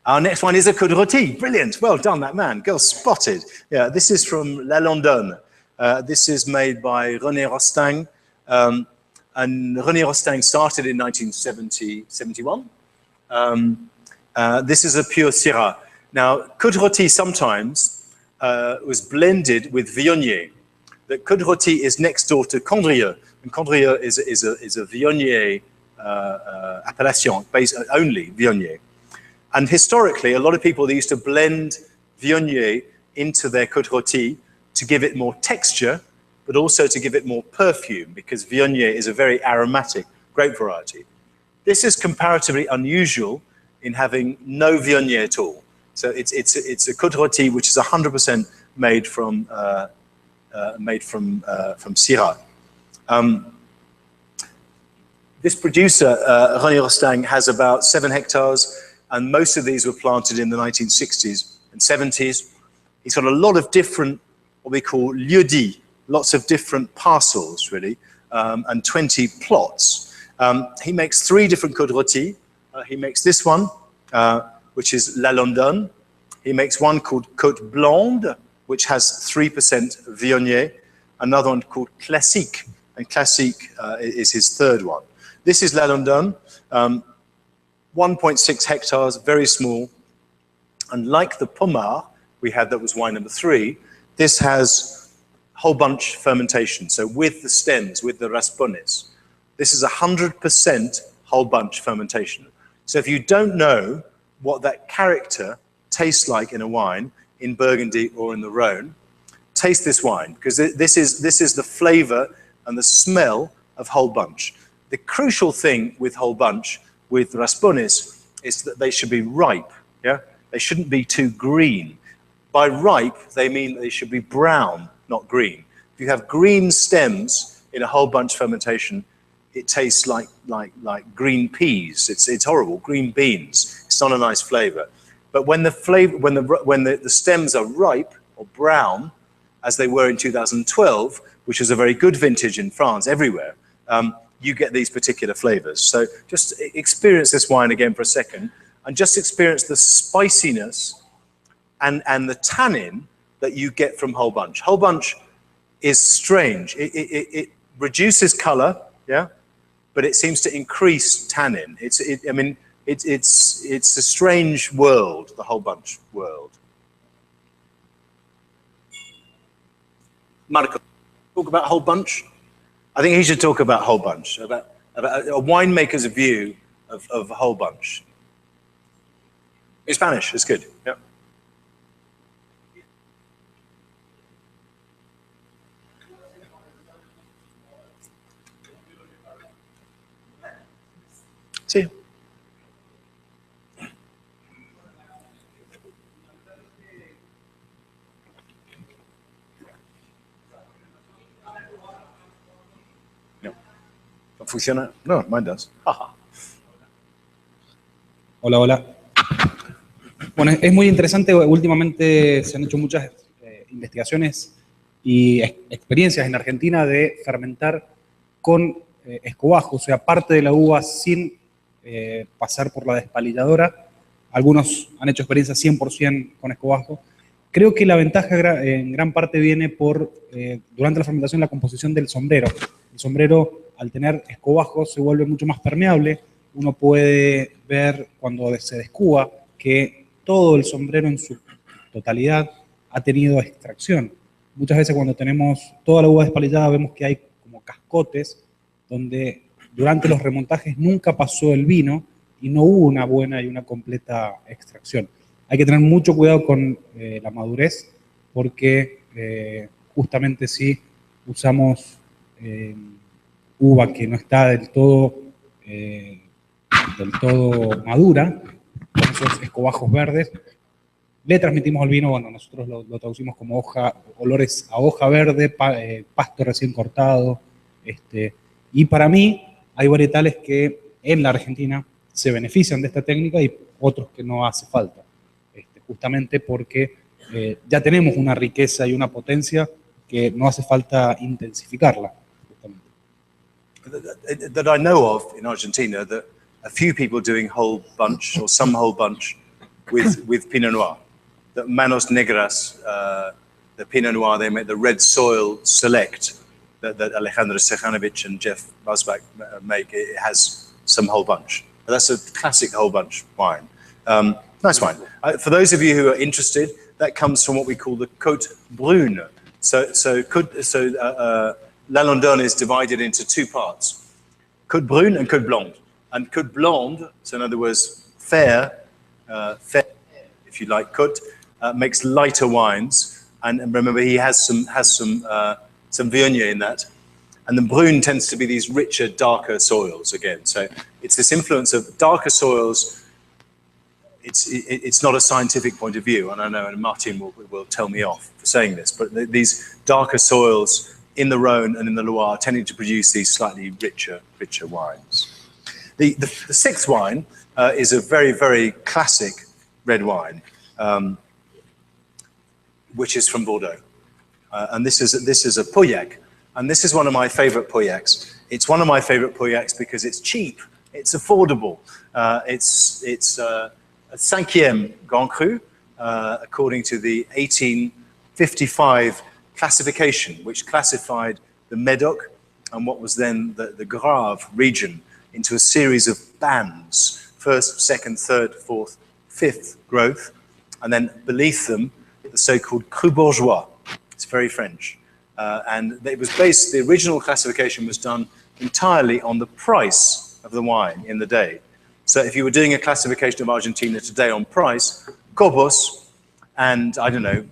is a Côte Rôtie. Brilliant, well done, that man. Girl spotted. Yeah, this is from La Landonne. This is made by René Rostaing. And René Rostaing started in 1971. This is a pure Syrah. Now, Côte Rôtie sometimes was blended with Viognier. The Côte Rôtie is next door to Condrieu, and Condrieu is a Viognier appellation, based only Viognier. And historically, a lot of people, they used to blend Viognier into their Côte Rôtie to give it more texture, but also to give it more perfume, because Viognier is a very aromatic grape variety. This is comparatively unusual in having no Viognier at all. So it's a Côte Rôtie which is 100% made from Syrah. This producer, René Rostaing, has about 7 hectares, and most of these were planted in the 1960s and 70s. He's got a lot of different, what we call lieux-dits, lots of different parcels, really, and 20 plots. He makes 3 different Côte Rôties. He makes this one, which is La Landonne. He makes one called Côte Blonde, which has 3% Viognier. Another one called Classique, and Classique is his 3rd one. This is La Landonne, 1.6 hectares, very small. And like the Pommard we had, that was wine number 3, this has whole bunch fermentation. So with the stems, with the raspones, this is 100% whole bunch fermentation. So if you don't know what that character tastes like in a wine, in Burgundy or in the Rhone, taste this wine, because this is the flavor and the smell of whole bunch. The crucial thing with whole bunch, with raspones, is that they should be ripe. Yeah, they shouldn't be too green. By ripe, they mean they should be brown, not green. If you have green stems in a whole bunch fermentation, it tastes like green peas. It's horrible. Green beans. It's not a nice flavor. But when the stems are ripe or brown, as they were in 2012, which was a very good vintage in France everywhere, you get these particular flavors. So just experience this wine again for a second, and just experience the spiciness and the tannin that you get from whole bunch. Whole bunch is strange. It reduces color, yeah, but it seems to increase tannin. It's a strange world, the whole bunch world. Marco, talk about whole bunch. I think he should talk about whole bunch, about a winemaker's view of whole bunch. In Spanish, it's good. Yeah. Sí. No. ¿No funciona? No, mine does. Hola, hola. Bueno, es muy interesante. Últimamente se han hecho muchas investigaciones y experiencias en Argentina de fermentar con escobajo, o sea, parte de la uva sin pasar por la despalilladora. Algunos han hecho experiencias 100% con escobajo. Creo que la ventaja en gran parte viene por, durante la fermentación, la composición del sombrero. El sombrero, al tener escobajo, se vuelve mucho más permeable. Uno puede ver cuando se descuba que todo el sombrero en su totalidad ha tenido extracción. Muchas veces cuando tenemos toda la uva despalillada vemos que hay como cascotes donde durante los remontajes nunca pasó el vino y no hubo una buena y una completa extracción. Hay que tener mucho cuidado con la madurez porque justamente si usamos uva que no está del todo madura, con esos escobajos verdes. Le transmitimos al vino, bueno, nosotros lo traducimos como olores a hoja verde, pasto recién cortado. Y para mí hay varietales que en la Argentina se benefician de esta técnica y otros que no hace falta, justamente porque ya tenemos una riqueza y una potencia que no hace falta intensificarla. That I know of in Argentina, that a few people doing whole bunch or some whole bunch with Pinot Noir. The Manos Negras, the Pinot Noir, they make the red soil select that Alejandro Sejanovic and Jeff Busbach make. It has some whole bunch. That's a classic whole bunch wine. Nice wine. For those of you who are interested, that comes from what we call the Côte Brune. La Landonne is divided into two parts, Côte Brune and Côte Blonde. And Côte Blonde, so in other words, fair, if you like, Côte, makes lighter wines. And remember, he has some Viognier in that. And the Brune tends to be these richer, darker soils again. So it's this influence of darker soils. It's not a scientific point of view, and I know, and Martin will tell me off for saying this, but these darker soils in the Rhone and in the Loire tending to produce these slightly richer wines. The sixth wine is a very, very classic red wine, which is from Bordeaux. And this is a Pauillac. And this is one of my favorite Pauillacs. It's one of my favorite Pauillacs because it's cheap, it's affordable. It's a cinquième Grand Cru, according to the 1855 classification, which classified the Médoc and what was then the Grave region into a series of bands, first, second, third, fourth, fifth growth, and then beneath them, the so-called Cru Bourgeois. It's very French. And it was based, the original classification was done entirely on the price of the wine in the day. So if you were doing a classification of Argentina today on price, Cobos and, I don't know,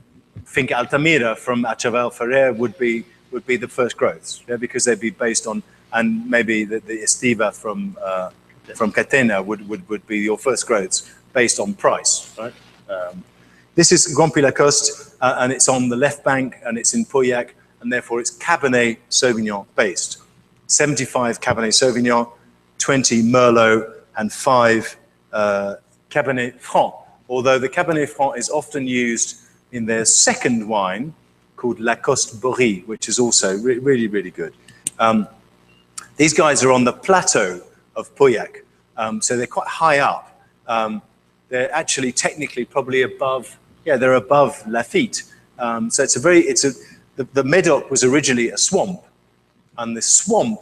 Finca Altamira from Achaval Ferrer would be the first growths, yeah, because they'd be based on, and maybe the Estiva from Catena would be your first growths based on price, right? This is Grand Puy Lacoste, and it's on the left bank, and it's in Pauillac, and therefore it's Cabernet Sauvignon based. 75 Cabernet Sauvignon, 20 Merlot, and 5 Cabernet Franc. Although the Cabernet Franc is often used in their second wine called Lacoste Bory, which is also really, really good. These guys are on the plateau of Pauillac, so they're quite high up. They're actually technically probably above, they're above Lafite. So the Médoc was originally a swamp, and the swamp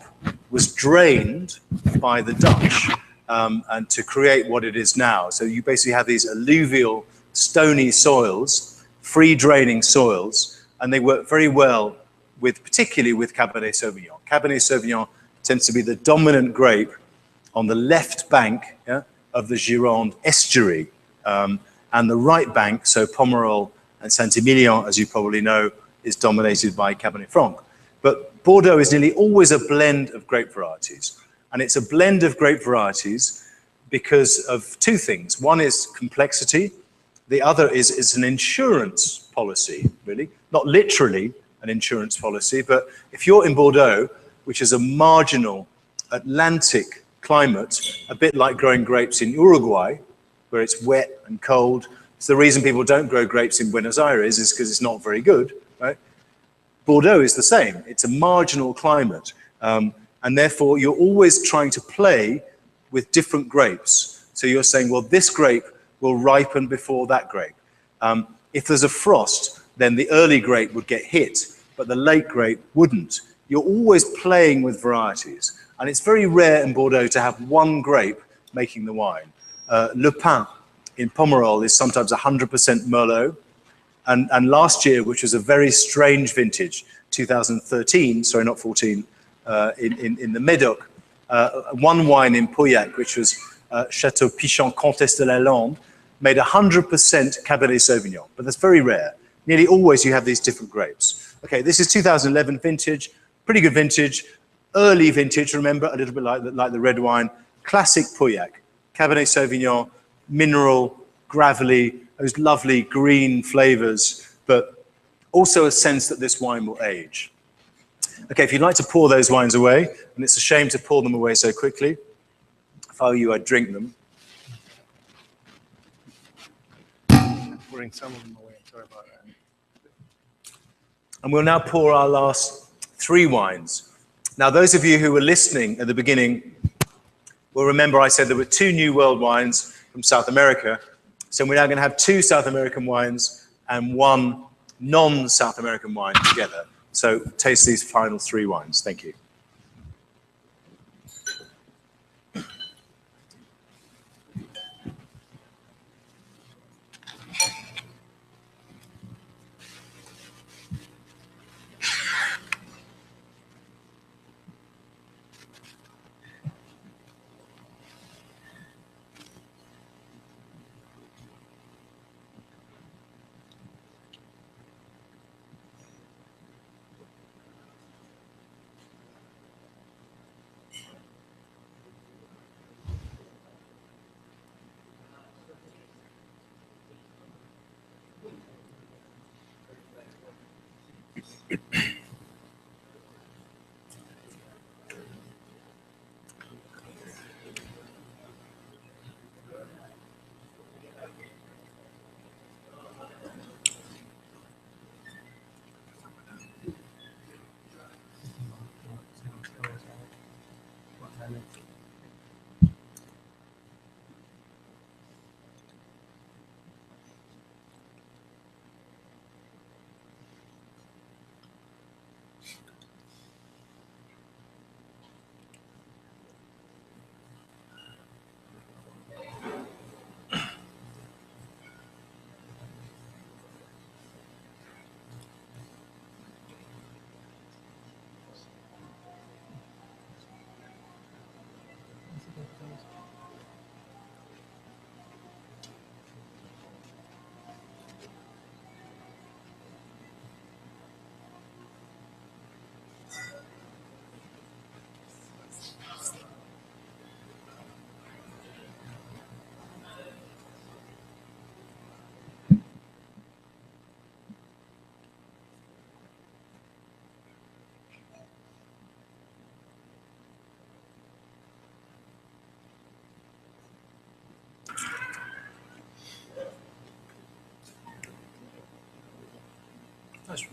was drained by the Dutch and to create what it is now. So you basically have these alluvial, stony soils, free draining soils, and they work very well particularly with Cabernet Sauvignon. Cabernet Sauvignon tends to be the dominant grape on the left bank of the Gironde estuary, and the right bank, so Pomerol and Saint-Emilion, as you probably know, is dominated by Cabernet Franc. But Bordeaux is nearly always a blend of grape varieties. And it's a blend of grape varieties because of two things. One is complexity. The other is an insurance policy, really. Not literally an insurance policy, but if you're in Bordeaux, which is a marginal Atlantic climate, a bit like growing grapes in Uruguay, where it's wet and cold. It's the reason people don't grow grapes in Buenos Aires is because it's not very good, right? Bordeaux is the same. It's a marginal climate. And therefore, you're always trying to play with different grapes. So you're saying, well, this grape will ripen before that grape. If there's a frost, then the early grape would get hit, but the late grape wouldn't. You're always playing with varieties. And it's very rare in Bordeaux to have one grape making the wine. Le Pin in Pomerol is sometimes 100% Merlot. And last year, which was a very strange vintage, 2013, sorry, not 14, in the Médoc, one wine in Pauillac, which was Chateau Pichon Comtesse de la Lande, made 100% Cabernet Sauvignon, but that's very rare. Nearly always you have these different grapes. Okay, this is 2011 vintage, pretty good vintage, early vintage, remember, a little bit like the red wine, classic Pauillac, Cabernet Sauvignon, mineral, gravelly, those lovely green flavors, but also a sense that this wine will age. Okay, if you'd like to pour those wines away, and it's a shame to pour them away so quickly, if I were you, I'd drink them. Pouring some of them away. Sorry about that. And we'll now pour our last 3 wines. Now, those of you who were listening at the beginning will remember I said there were 2 New World wines from South America. So we're now going to have 2 South American wines and 1 non-South American wine together. So taste these final 3 wines. Thank you.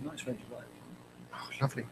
Nice range of wine. Oh, lovely.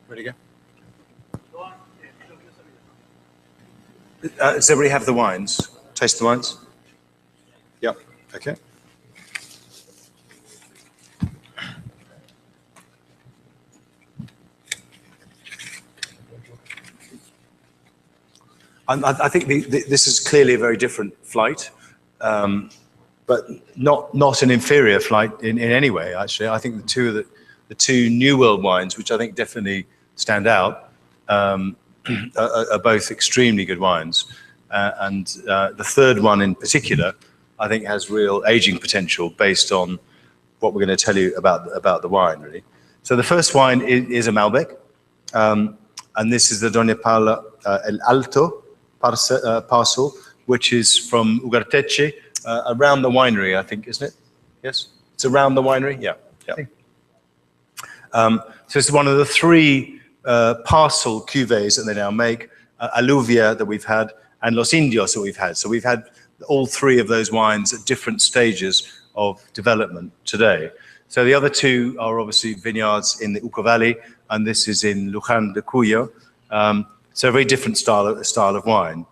Ready to go? Does everybody have the wines? Taste the wines? Yep. Okay. I think this is clearly a very different flight, but not an inferior flight in any way. Actually, I think the two New World wines, which I think definitely stand out, are both extremely good wines, and the third one in particular, I think, has real aging potential based on what we're going to tell you about the wine, really. So the first wine is a Malbec, and this is the Doña Paula El Alto parcel, which is from Ugarteche, around the winery, I think, isn't it? Yes? It's around the winery? Yeah. So it's one of the three parcel cuvées that they now make, Alluvia that we've had, and Los Indios that we've had. So we've had all three of those wines at different stages of development today. So the other two are obviously vineyards in the Uco Valley, and this is in Luján de Cuyo. So a very different style of wine.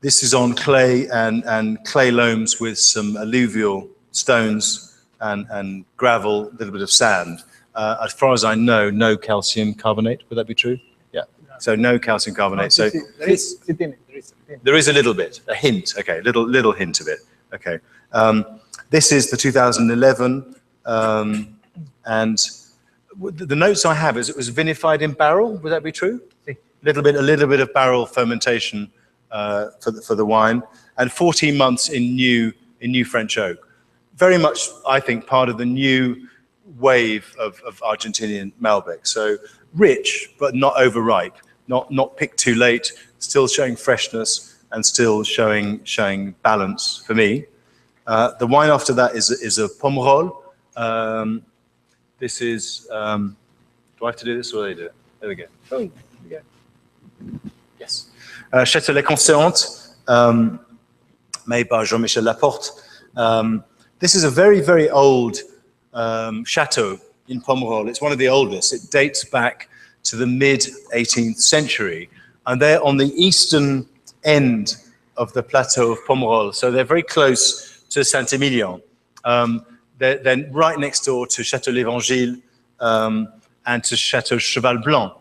This is on clay and clay loams with some alluvial stones and gravel, a little bit of sand. As far as I know, no calcium carbonate. Would that be true? Yeah. So no calcium carbonate. So there is a little bit, a hint. Okay, little hint of it. Okay. This is the 2011, and the notes I have is it was vinified in barrel. Would that be true? A little bit of barrel fermentation for the wine, and 14 months in new French oak. Very much, I think, part of the new wave of Argentinian Malbec. So rich, but not overripe, not picked too late, still showing freshness and still showing balance for me. The wine after that is a Pomerol. This is, do I have to do this or do they do it? There we go. Oh, there we go. Yes. Châtelet Concéante, made by Jean-Michel Laporte. This is a very, very old chateau in Pomerol. It's one of the oldest. It dates back to the mid-18th century. And they're on the eastern end of the plateau of Pomerol. So they're very close to Saint-Emilion. They're right next door to Château l'Évangile and to Château Cheval Blanc.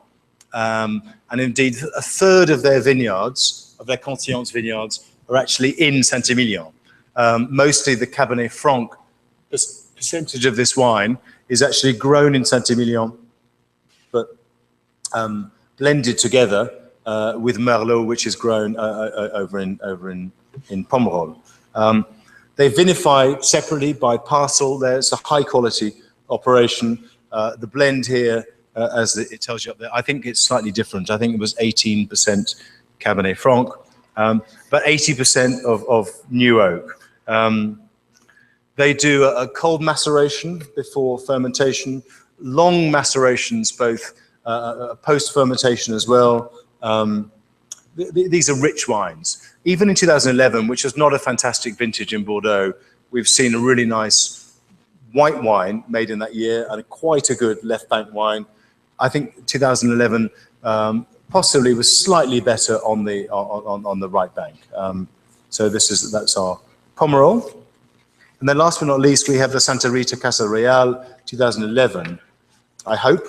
And indeed, a third of their vineyards, of their Concéance vineyards, are actually in Saint-Emilion. Mostly the Cabernet Franc, the percentage of this wine is actually grown in Saint-Emilion, but blended together with Merlot, which is grown over in Pomerol. They vinify separately by parcel. There's a high quality operation. The blend here, as it tells you up there, I think it's slightly different. I think it was 18% Cabernet Franc, but 80% of new oak. They do a cold maceration before fermentation, long macerations, both post-fermentation as well. These are rich wines. Even in 2011, which was not a fantastic vintage in Bordeaux, we've seen a really nice white wine made in that year and quite a good left bank wine. I think 2011 possibly was slightly better on the right bank. So that's our Pomerol. And then last but not least, we have the Santa Rita Casa Real 2011, I hope.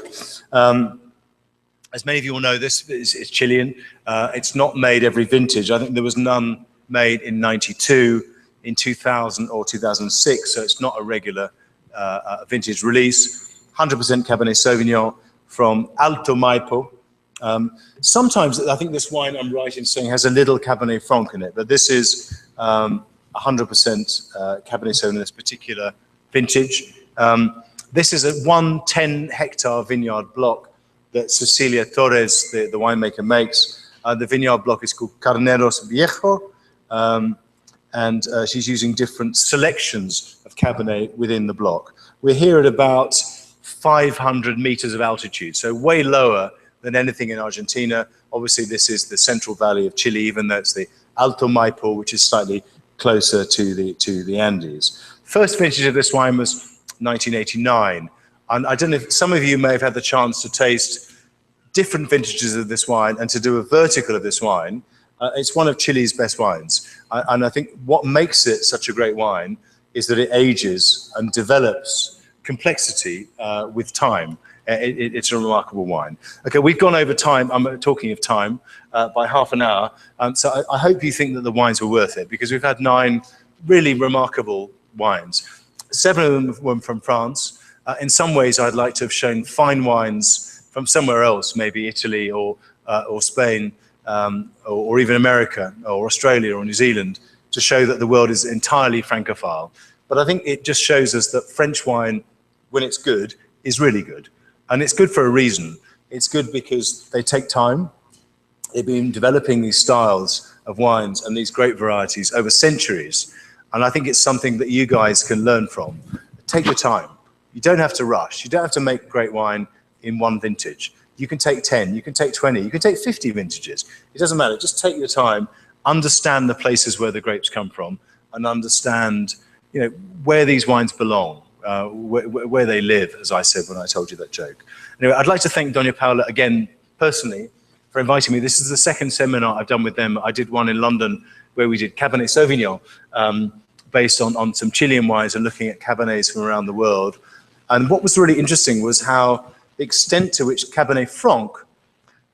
As many of you will know, this is Chilean. It's not made every vintage. I think there was none made in 92, in 2000 or 2006, so it's not a regular vintage release. 100% Cabernet Sauvignon from Alto Maipo. Sometimes I think this wine, I'm right in saying, has a little Cabernet Franc in it, but this is 100% Cabernet Sauvignon, this particular vintage. This is a 110-hectare vineyard block that Cecilia Torres, the winemaker, makes. The vineyard block is called Carneros Viejo, and she's using different selections of Cabernet within the block. We're here at about 500 meters of altitude, so way lower than anything in Argentina. Obviously, this is the central valley of Chile, even though it's the Alto Maipo, which is slightly closer to the Andes. First vintage of this wine was 1989. And I don't know if some of you may have had the chance to taste different vintages of this wine and to do a vertical of this wine. It's one of Chile's best wines. And I think what makes it such a great wine is that it ages and develops complexity with time. It's a remarkable wine. Okay, we've gone over time. I'm talking of time by half an hour. So I hope you think that the wines were worth it, because we've had 9 really remarkable wines. 7 of them were from France. In some ways, I'd like to have shown fine wines from somewhere else, maybe Italy or Spain, or even America or Australia or New Zealand, to show that the world is entirely Francophile. But I think it just shows us that French wine, when it's good, is really good. And it's good for a reason. It's good because they take time. They've been developing these styles of wines and these great varieties over centuries. And I think it's something that you guys can learn from. Take your time. You don't have to rush. You don't have to make great wine in one vintage. You can take 10, you can take 20, you can take 50 vintages. It doesn't matter. Just take your time, understand the places where the grapes come from, and understand, where these wines belong. Where they live, as I said when I told you that joke. Anyway, I'd like to thank Doña Paula again, personally, for inviting me. This is the second seminar I've done with them. I did one in London where we did Cabernet Sauvignon, based on some Chilean wines and looking at Cabernets from around the world. And what was really interesting was how the extent to which Cabernet Franc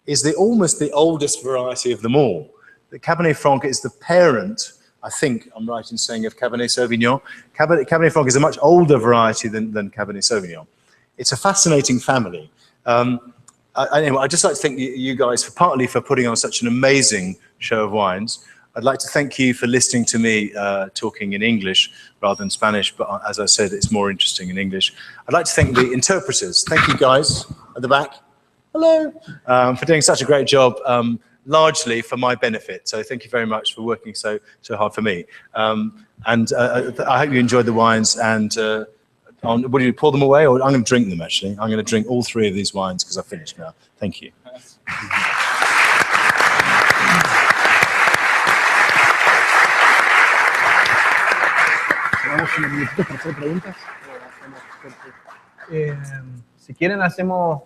is almost the oldest variety of them all. The Cabernet Franc is the parent, I think I'm right in saying, of Cabernet Sauvignon. Cabernet Franc is a much older variety than Cabernet Sauvignon. It's a fascinating family. Anyway, I'd just like to thank you guys partly for putting on such an amazing show of wines. I'd like to thank you for listening to me talking in English rather than Spanish, but as I said, it's more interesting in English. I'd like to thank the interpreters. Thank you guys at the back. Hello. For doing such a great job. Largely for my benefit. So thank you very much for working so hard for me. And I hope you enjoyed the wines. And what do you pour them away? Or I'm going to drink them, actually. I'm going to drink all 3 of these wines because I've finished now. Thank you. Si quieren, hacemos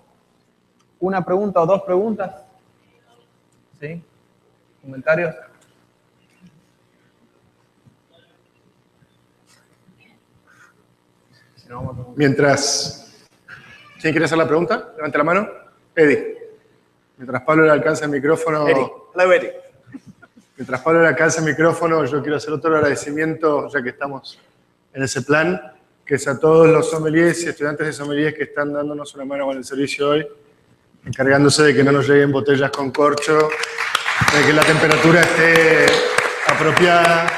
una pregunta o 2 preguntas. ¿Sí? ¿Comentarios? Mientras... ¿Quién quiere hacer la pregunta? Levante la mano. Eddie. Mientras Pablo le alcanza el micrófono... Eddie. Hello, Eddie. Mientras Pablo le alcanza el micrófono, yo quiero hacer otro agradecimiento, ya que estamos en ese plan, que es a todos los sommeliers y estudiantes de sommeliers que están dándonos una mano con el servicio hoy, encargándose de que no nos lleguen botellas con corcho, de que la temperatura esté apropiada.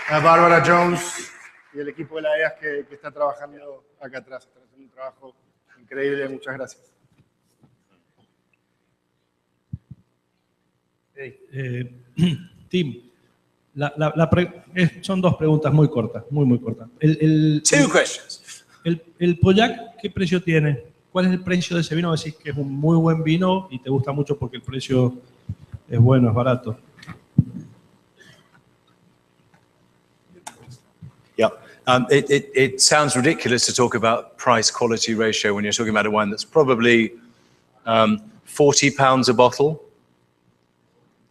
A Bárbara Jones y el equipo de la EAS que está trabajando acá atrás. Están haciendo un trabajo increíble. Muchas gracias. Tim, son 2 preguntas muy cortas, muy cortas. 2 questions. El Pauillac, ¿qué precio tiene? ¿Cuál es el precio de ese vino? Decís que es un muy buen vino y te gusta mucho porque el precio es bueno, es barato. Yeah, it sounds ridiculous to talk about price-quality ratio when you're talking about a wine that's probably £40 a bottle,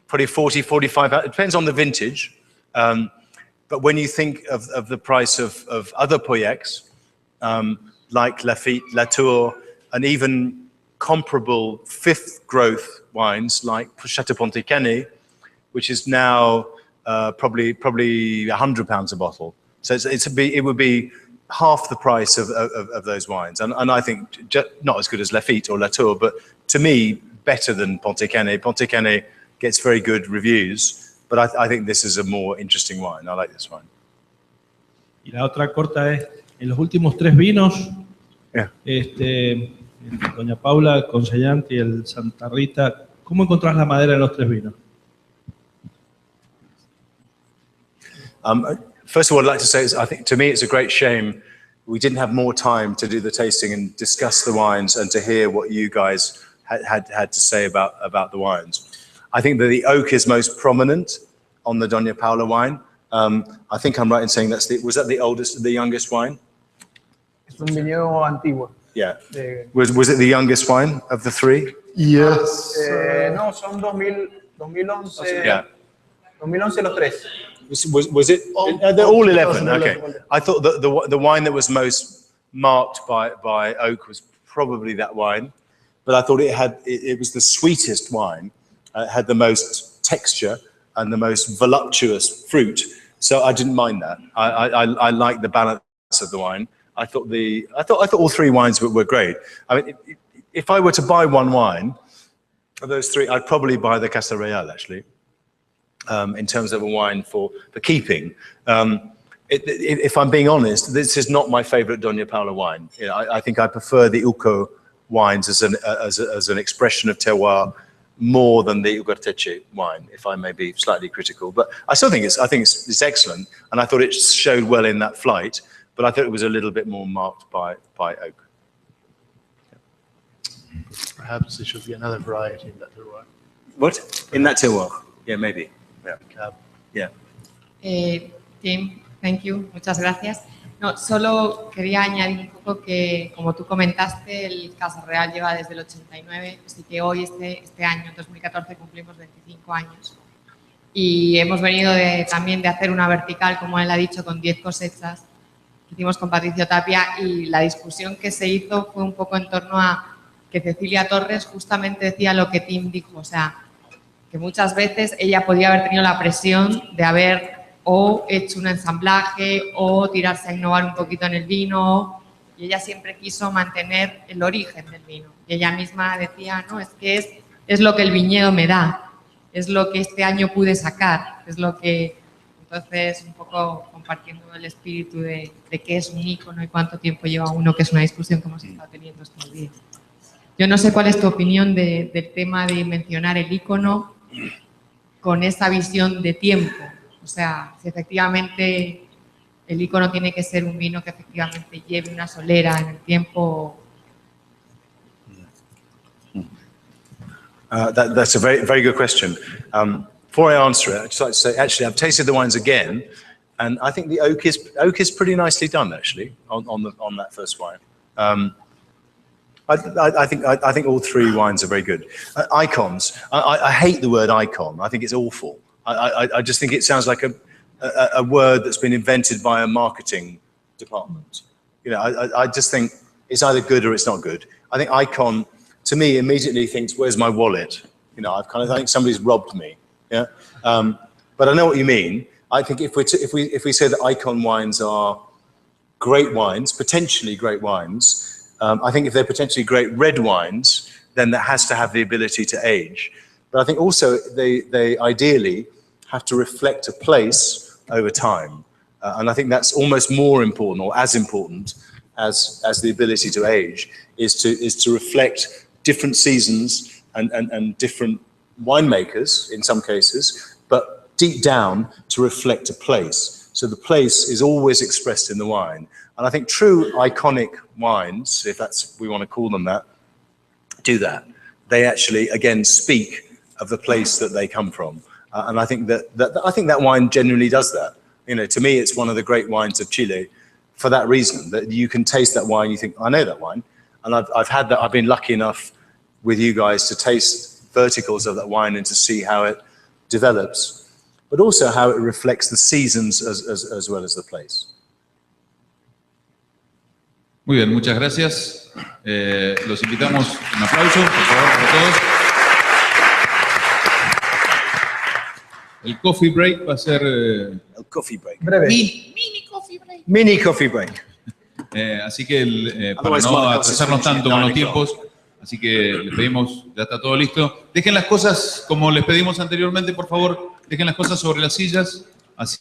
probably 40, 45, it depends on the vintage. But when you think of the price of other Pauillacs, like Lafite, Latour, and even comparable 5th growth wines like Chateau Ponticani, which is now probably £100 a bottle. So it would be half the price of those wines. And I think not as good as Lafite or Latour, but to me, better than Ponticani. Ponticani gets very good reviews, but I think this is a more interesting wine. I like this wine. Y la otra corta es, en los últimos 3 vinos, Doña Paula, el Consellante y el Santa Rita, ¿cómo encontrás la madera en los 3 vinos? First of all, I'd like to say, I think to me it's a great shame we didn't have more time to do the tasting and discuss the wines and to hear what you guys had to say about the wines. I think that the oak is most prominent on the Doña Paula wine. I think I'm right in saying was that the youngest wine? Es un viñedo antiguo. Yeah. De- Was it the youngest wine of the three? Yes. no, son 2011, Yeah. 2011 los tres. Was it? They're all 11. 2011. Okay. I thought that the wine that was most marked by oak was probably that wine, but I thought it was the sweetest wine. It had the most texture and the most voluptuous fruit. So I didn't mind that. I liked the balance of the wine. I thought all three wines were great. I mean, if I were to buy one wine of those three, I'd probably buy the Casa Real actually. In terms of a wine for keeping. If I'm being honest, this is not my favorite Doña Paula wine. You know, I think I prefer the Uco wines as an expression of terroir more than the Ugarteche wine, if I may be slightly critical. But I still think it's excellent, and I thought it showed well in that flight, but I thought it was a little bit more marked by oak. Perhaps there should be another variety in that terroir. What? In that terroir? Yeah, maybe. Yeah. Cab. Yeah. Tim, thank you, muchas gracias. No, solo quería añadir un poco que, como tú comentaste, el Casa Real lleva desde el 89, así que hoy, este año, 2014, cumplimos 25 años. Y hemos venido también de hacer una vertical, como él ha dicho, con 10 cosechas, que hicimos con Patricio Tapia, y la discusión que se hizo fue un poco en torno a que Cecilia Torres justamente decía lo que Tim dijo, o sea, que muchas veces ella podía haber tenido la presión de haber o hecho un ensamblaje o tirarse a innovar un poquito en el vino, y ella siempre quiso mantener el origen del vino. Y ella misma decía, no, es que es lo que el viñedo me da, es lo que este año pude sacar, es lo que... Entonces, un poco compartiendo el espíritu de qué es un ícono y cuánto tiempo lleva uno, que es una discusión que hemos estado teniendo estos días. Yo no sé cuál es tu opinión del tema de mencionar el ícono con esa visión de tiempo. O sea, si efectivamente el ícono tiene que ser un vino que efectivamente lleve una solera en el tiempo. That's a very, very good question. Before I answer it, I'd just like to say, actually, I've tasted the wines again, and I think the oak is pretty nicely done, actually, on that first wine. I think all three wines are very good. Icons. I hate the word icon. I think it's awful. I just think it sounds like a word that's been invented by a marketing department. You know, I just think it's either good or it's not good. I think icon, to me, immediately thinks, "Where's my wallet?" You know, I think somebody's robbed me. Yeah. But I know what you mean. I think if we say that icon wines are great wines, potentially great wines. I think if they're potentially great red wines, then that has to have the ability to age. But I think also they ideally have to reflect a place over time. And I think that's almost more important, or as important as the ability to age, is to reflect different seasons and different winemakers in some cases, but deep down to reflect a place. So the place is always expressed in the wine. And I think true iconic wines, if that's we want to call them that, do that. They actually, again, speak of the place that they come from. And I think that wine genuinely does that. You know, to me, it's one of the great wines of Chile for that reason, that you can taste that wine, you think, I know that wine. And I've had that, I've been lucky enough with you guys to taste verticals of that wine and to see how it develops, but also how it reflects the seasons as well as the place. Muy bien, muchas gracias. Los invitamos, un aplauso, por favor, para todos. El coffee break va a ser... El coffee break. Breve. Mini coffee break. Mini coffee break. Así que para no atrasarnos tanto con los tiempos, así que les pedimos, ya está todo listo. Dejen las cosas, como les pedimos anteriormente, por favor, dejen las cosas sobre las sillas. Así